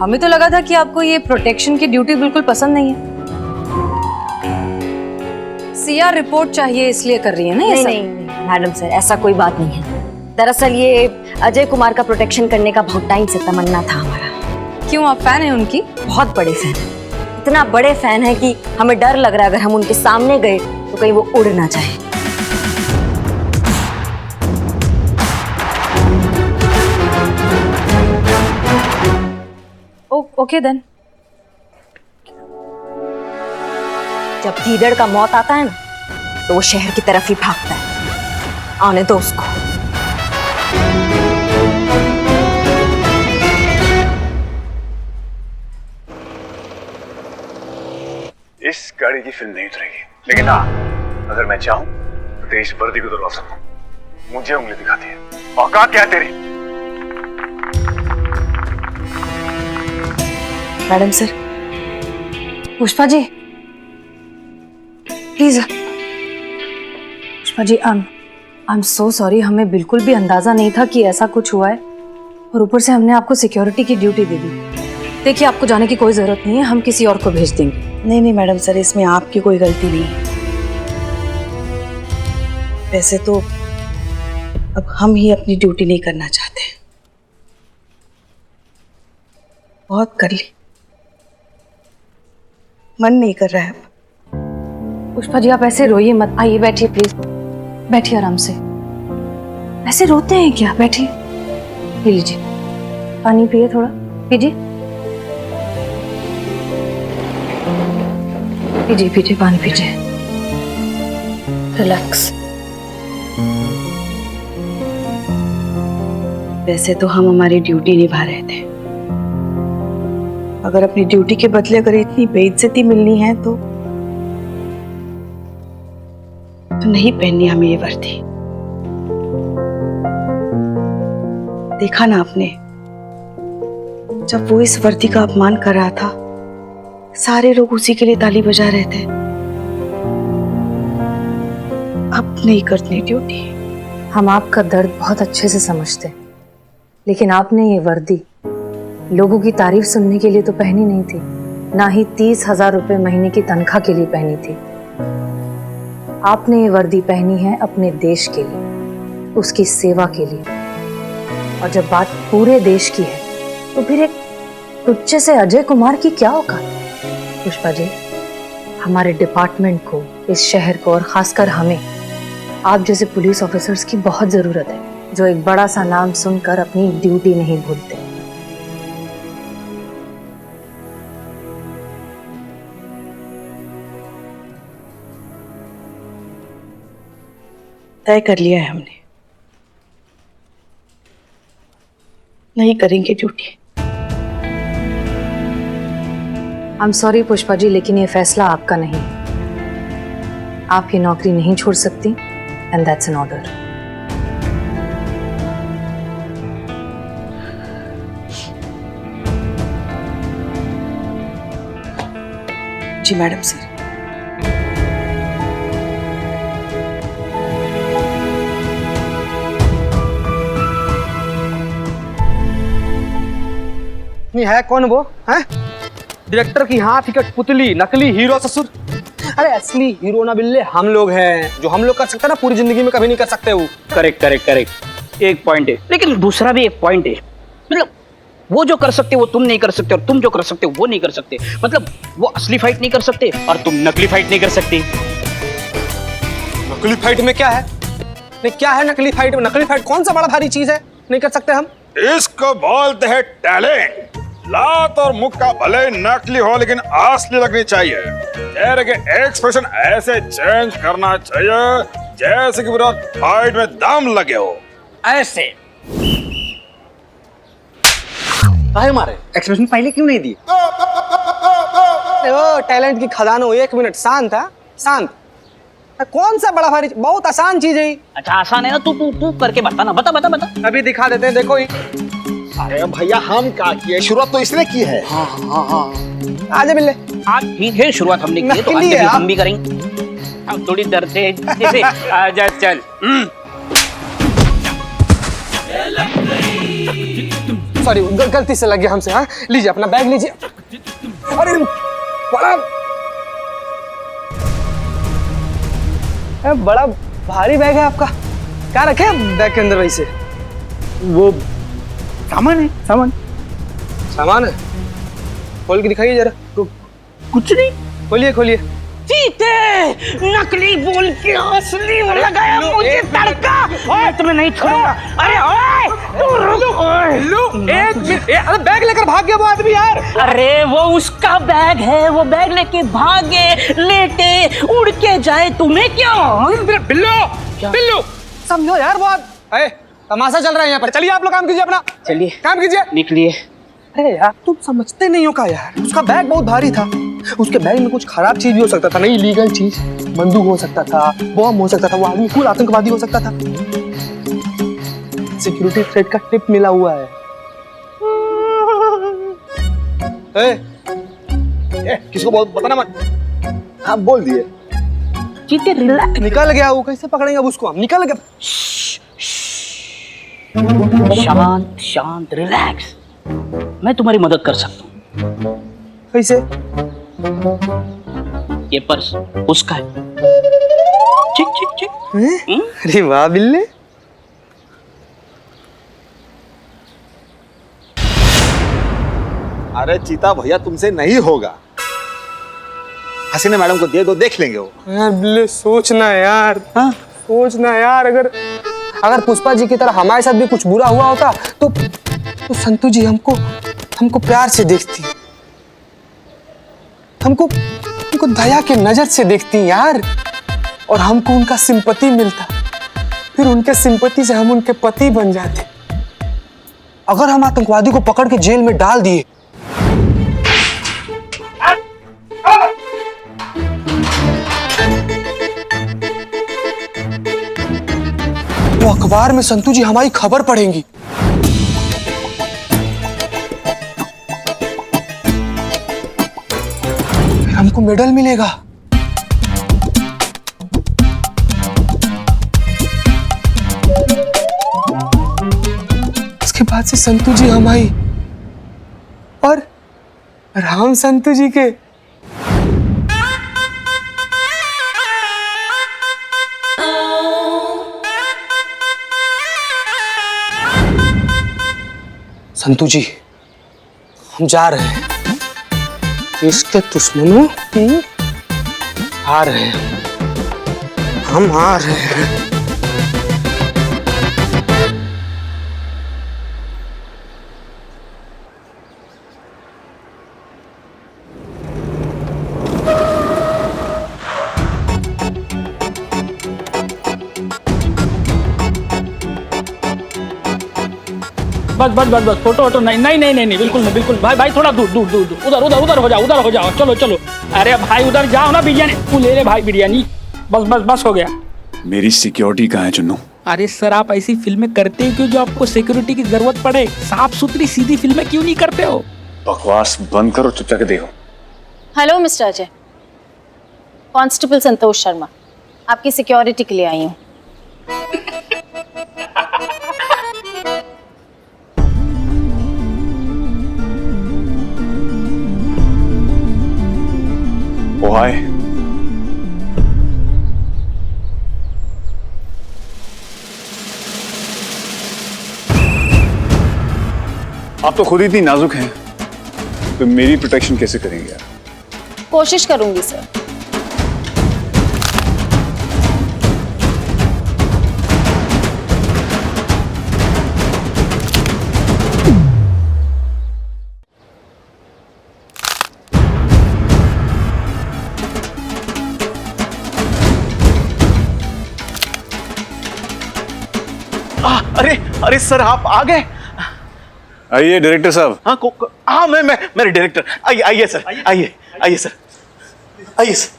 हमें तो लगा था कि आपको ये प्रोटेक्शन की ड्यूटी बिल्कुल पसंद नहीं है। सीआर रिपोर्ट चाहिए इसलिए कर रही है ना? नहीं मैडम सर, ऐसा कोई बात नहीं है। दरअसल ये अजय कुमार का प्रोटेक्शन करने का बहुत टाइम से तमन्ना था हमारा। क्यों, आप फैन हैं उनकी? बहुत बड़े फैन, इतना बड़े फैन है कि हमें डर लग रहा है अगर हम उनके सामने गए तो कहीं वो उड़ ना जाए। Okay then. जब गीदड़ का मौत आता है ना तो वो शहर की तरफ ही भागता है। आने दो उसको। इस गाड़ी की फिल्म नहीं उतरेगी, लेकिन हाँ अगर मैं चाहूं तो देशभक्ति को दोहरा सकूं। मुझे उंगली दिखाती है, औकात क्या है तेरी? Madam sir. Pushpa ji please. Pushpa ji I am so sorry, हमें बिल्कुल भी अंदाजा नहीं था कि ऐसा कुछ हुआ है और ऊपर से हमने आपको सिक्योरिटी की ड्यूटी दे दी। देखिए आपको जाने की कोई जरूरत नहीं है, हम किसी और को भेज देंगे। नहीं मैडम सर, इसमें आपकी कोई गलती नहीं है। वैसे तो अब हम ही अपनी ड्यूटी नहीं करना चाहते, बहुत कर ली, मन नहीं कर रहा है अब। पुष्पा जी आप ऐसे रोइए मत, आइए बैठिए प्लीज, बैठिए आराम से। ऐसे रोते हैं क्या? बैठिए, पी लीजिए पानी, पिए थोड़ा, पीजिए पीजिए पीजिए पानी पीजिए, रिलैक्स। वैसे तो हम हमारी ड्यूटी निभा रहे थे। अगर अपनी ड्यूटी के बदले अगर इतनी बेइज्जती मिलनी है तो नहीं पहननी हमें ये वर्दी। देखा ना आपने, जब वो इस वर्दी का अपमान कर रहा था सारे लोग उसी के लिए ताली बजा रहे थे। अब नहीं करनी ड्यूटी। हम आपका दर्द बहुत अच्छे से समझते हैं, लेकिन आपने ये वर्दी लोगों की तारीफ सुनने के लिए तो पहनी नहीं थी, ना ही 30,000 रुपए महीने की तनख्वाह के लिए पहनी थी। आपने ये वर्दी पहनी है अपने देश के लिए, उसकी सेवा के लिए। और जब बात पूरे देश की है तो फिर एक तुच्छ से अजय कुमार की क्या औकात? पुष्पा जी, हमारे डिपार्टमेंट को, इस शहर को और खासकर हमें आप जैसे पुलिस ऑफिसर्स की बहुत जरूरत है, जो एक बड़ा सा नाम सुनकर अपनी ड्यूटी नहीं भूलते। तय कर लिया है हमने, नहीं करेंगे duty. I am sorry Pushpa ji, लेकिन ये फैसला आपका नहीं है। आप ये नौकरी नहीं छोड़ सकती, एंड दैट्स एन ऑर्डर। जी मैडम सर। है कौन वो? है डायरेक्टर की हाथ की कठपुतली, नकली हीरो ससुर। अरे असली हीरो ना बिल्ले हम लोग हैं, जो हम लोग कर सकते हैं ना पूरी जिंदगी में कभी नहीं कर सकते। वो करेक्ट करेक्ट करेक्ट, एक पॉइंट है, लेकिन दूसरा भी एक पॉइंट है। मतलब वो जो कर सकते वो तुम नहीं कर सकते, और तुम जो कर सकते वो नहीं कर सकते। मतलब वो असली फाइट नहीं कर सकते और तुम नकली फाइट नहीं कर सकते। नकली फाइट में क्या है? नहीं क्या है नकली फाइट में? नकली फाइट कौन सा बड़ा भारी चीज है, नहीं कर सकते हम? इसको बोलते हैं टैलेंट। लात और मुक्का भले नकली हो लेकिन असली लगनी चाहिए। चेहरे के एक्सप्रेशन ऐसे चेंज करना चाहिए जैसे कि पूरा फाइट में दम लगे हो। ऐसे काहे मारे? एक्सप्रेशन पहले क्यों नहीं दी? ओ टैलेंट की खदान हो। एक मिनट शांत है, शांत। कौन सा बड़ा भारी? बहुत आसान चीज है। अच्छा आसान है ना, तू तू तू करके बता ना, बता बता बता। अभी दिखा देते हैं, देखो। अरे भैया हम क्या किए, शुरुआत तो इसने की है। आजा बिल्ले। हाँ ठीक है, शुरुआत हमने की है तो आगे भी हम भी करेंगे। अब थोड़ी डरते हैं जैसे। आजा चल। सॉरी गलती से लग गया हमसे। हाँ लीजिए अपना बैग लीजिए। अरे बड़ा भारी बैग है आपका। क्या रखे बैग के अंदर? वैसे वो सामान है, सामान सामान है। खोल के दिखाइए जरा। कुछ नहीं। खोलिए खोलिए। चीते नकली बोल के असली में लगाया मुझे तड़का। ओए तुम्हें नहीं छोड़ूंगा। अरे ओए तू रुक। लो एक मिनट। अरे बैग लेकर भाग गया वो आदमी यार। अरे वो उसका बैग है, वो बैग लेके भागे, लेटे उड़ के जाए, तुम्हें क्यों? बिल्लो बिल्लो समझो यार। वो तमाशा चल रहा है यहाँ पर। चलिए आप लोग काम कीजिए अपना। चलिए काम कीजिए, निकलिए। अरे यार तुम समझते नहीं हो का यार। उसका बैग बहुत भारी था, उसके बैग में कुछ खराब चीज भी हो सकता था, नहीं लीगल चीज, बंदूक हो सकता था, बॉम्ब हो सकता था, वो आदमी फुल आतंकवादी हो सकता था। सिक्योरिटी थ्रेट का टिप मिला हुआ है। किसको बोल बताना मत। हाँ बोल दिए। चीते रिलैक्स। निकल गया वो, कैसे पकड़ेंगे अब उसको हम? निकल गया। शांत शांत रिलैक्स। मैं तुम्हारी मदद कर सकता हूँ। कैसे? ये पर्स उसका है। चिक चिक चिक। अरे वाह बिल्ले। अरे चीता भैया तुमसे नहीं होगा। हसीना मैडम को दे दो, देख लेंगे वो। यार बिल्ले सोचना यार। हाँ सोचना यार। अगर पुष्पा जी की तरह हमारे साथ भी कुछ बुरा हुआ होता तो संतू जी हमको प्यार से देखती, हमको दया के नजर से देखती यार, और हमको उनका सिंपैथी मिलता। फिर उनके सिंपैथी से हम उनके पति बन जाते। अगर हम आतंकवादी को पकड़ के जेल में डाल दिए तो अखबार में संतू जी हमारी खबर पढ़ेंगी। फिर हमको मेडल मिलेगा। इसके बाद से संतू जी हमारी और राम संतू जी के। संतू जी हम जा रहे हैं, इसके दुश्मनों की आ रहे हैं, हम आ रहे हैं। बस बस बस बस फोटो वोटो नहीं नहीं नहीं नहीं बिल्कुल नहीं बिल्कुल। भाई भाई थोड़ा दूर दूर दूर दूर उधर उधर उधर हो जाओ चलो चलो। अरे भाई उधर जाओ ना, बिरयानी तू ले ले भाई बिरयानी। बस बस बस हो गया। मेरी सिक्योरिटी कहाँ है चुन्नू? अरे सर आप ऐसी फिल्में करते हो क्यों जो आपको सिक्योरिटी की जरूरत पड़े? साफ सुथरी सीधी फिल्में क्यों नहीं करते हो? बकवास बंद करो, चुपचाप देखो। Hello mister Ajay, constable Santosh Sharma, आपकी सिक्योरिटी के लिए आई हूँ। ओ हाय। आप तो खुद ही इतनी नाजुक हैं, तो मेरी प्रोटेक्शन कैसे करेंगे यार? कोशिश करूंगी सर। अरे अरे सर आप आ गए। आइए डायरेक्टर साहब। हाँ मैं मेरे डायरेक्टर। आइए आइए सर, आइए आइए सर, आइए सर।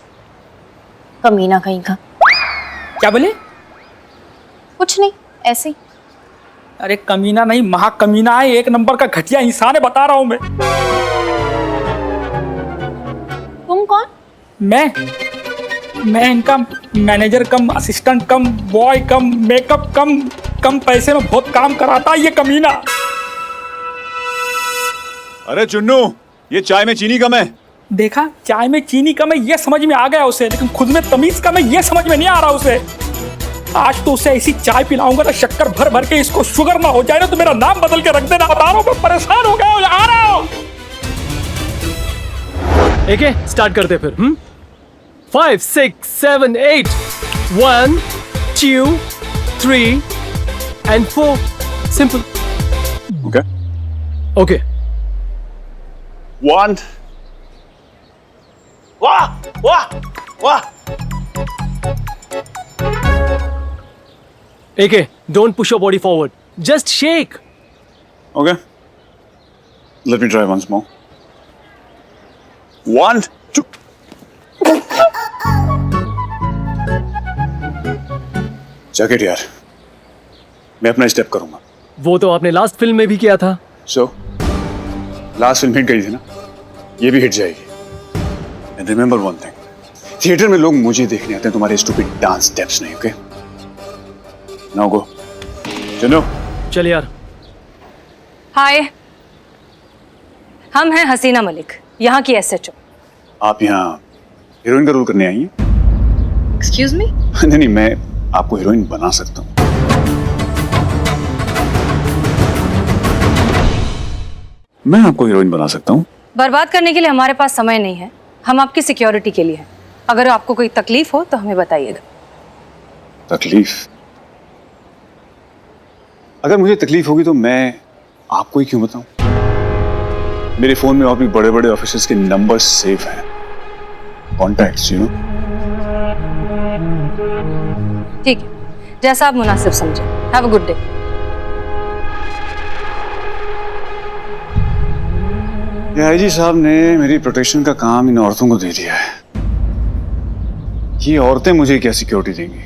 कमीना कहीं का। क्या बोले? कुछ नहीं, ऐसे ही। अरे कमीना नहीं, महाकमीना है, एक नंबर का घटिया इंसान है, बता रहा हूं मैं। तुम कौन? मैं इनका manager cum assistant cum boy cum makeup कम पैसे में बहुत काम कराता है ये कमीना। अरे चुन्नू, ये चाय में चीनी कम है। देखा, चाय में चीनी कम है ये समझ में आ गया उसे, लेकिन खुद में तमीज कम है ये समझ में नहीं आ रहा उसे। आज तो उसे ऐसी चाय पिलाऊंगा ना, शक्कर भर भर के इसको शुगर ना हो जाए ना, तो मेरा नाम बदल के रख देना। बता रहा हूं मैं परेशान हो गया, आ रहा हूं। एके स्टार्ट करते फिर। 5 6 7 8 1 2 3 and 4 simple. Okay 1 वाह वाह वाह। AK, don't push your body forward, just shake. Okay, let me try once more. 1 2 jacket यार, मैं अपना स्टेप करूंगा। वो तो आपने लास्ट फिल्म में भी किया था। लास्ट फिल्म हिट गई थी ना, ये भी हिट जाएगी। And remember one thing, theatre में लोग मुझे देखने आते हैं, तुम्हारे स्टूपिड डांस स्टेप्स नहीं। Okay, now go. चलो चल यार। हाय, हम हैं हसीना मलिक, यहाँ की SHO। आप यहाँ हीरोइन का रोल करने आई हैं? Excuse me? नहीं, मैं आपको हीरोइन बना सकता हूँ। मैं आपको हीरोइन बना सकता हूँ। बर्बाद करने के लिए हमारे पास समय नहीं है, हम आपकी सिक्योरिटी के लिए हैं। अगर आपको कोई तकलीफ हो तो हमें बताइएगा। तकलीफ? अगर मुझे तकलीफ होगी तो मैं आपको ही क्यों बताऊं? मेरे फोन में और भी बड़े बड़े ऑफिसर्स के नंबर सेव हैं, कॉन्टैक्ट्स, यू नो। ठीक है, जैसा आप मुनासिब समझे। Have a good day. IG साहब ने मेरी प्रोटेक्शन का काम इन औरतों को दे दिया है। ये औरतें मुझे क्या सिक्योरिटी देंगी?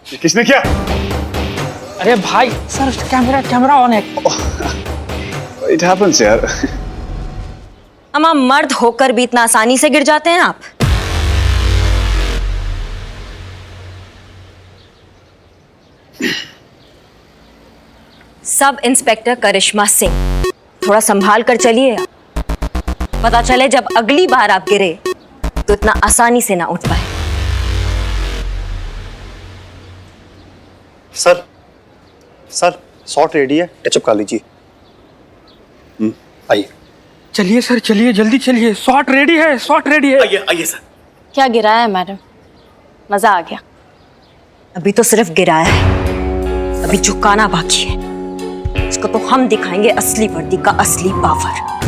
ये किसने किया? अरे भाई सर, कैमरा ऑन है। इट हैपेंस यार। अम्मा, मर्द होकर भी इतना आसानी से गिर जाते हैं आप? सब इंस्पेक्टर करिश्मा सिंह, थोड़ा संभाल कर चलिए। पता चले जब अगली बार आप गिरे तो इतना आसानी से ना उठ पाए। सर सर शॉट रेडी है, टचअप कर लीजिए। आइए। चलिए सर, चलिए जल्दी चलिए। शॉट रेडी है, शॉट रेडी है। आइए आइए सर। क्या गिराया है मैडम? मजा आ गया। अभी तो सिर्फ गिराया है, अभी झुकाना बाकी है। इसको तो हम दिखाएंगे असली वर्दी का असली पावर।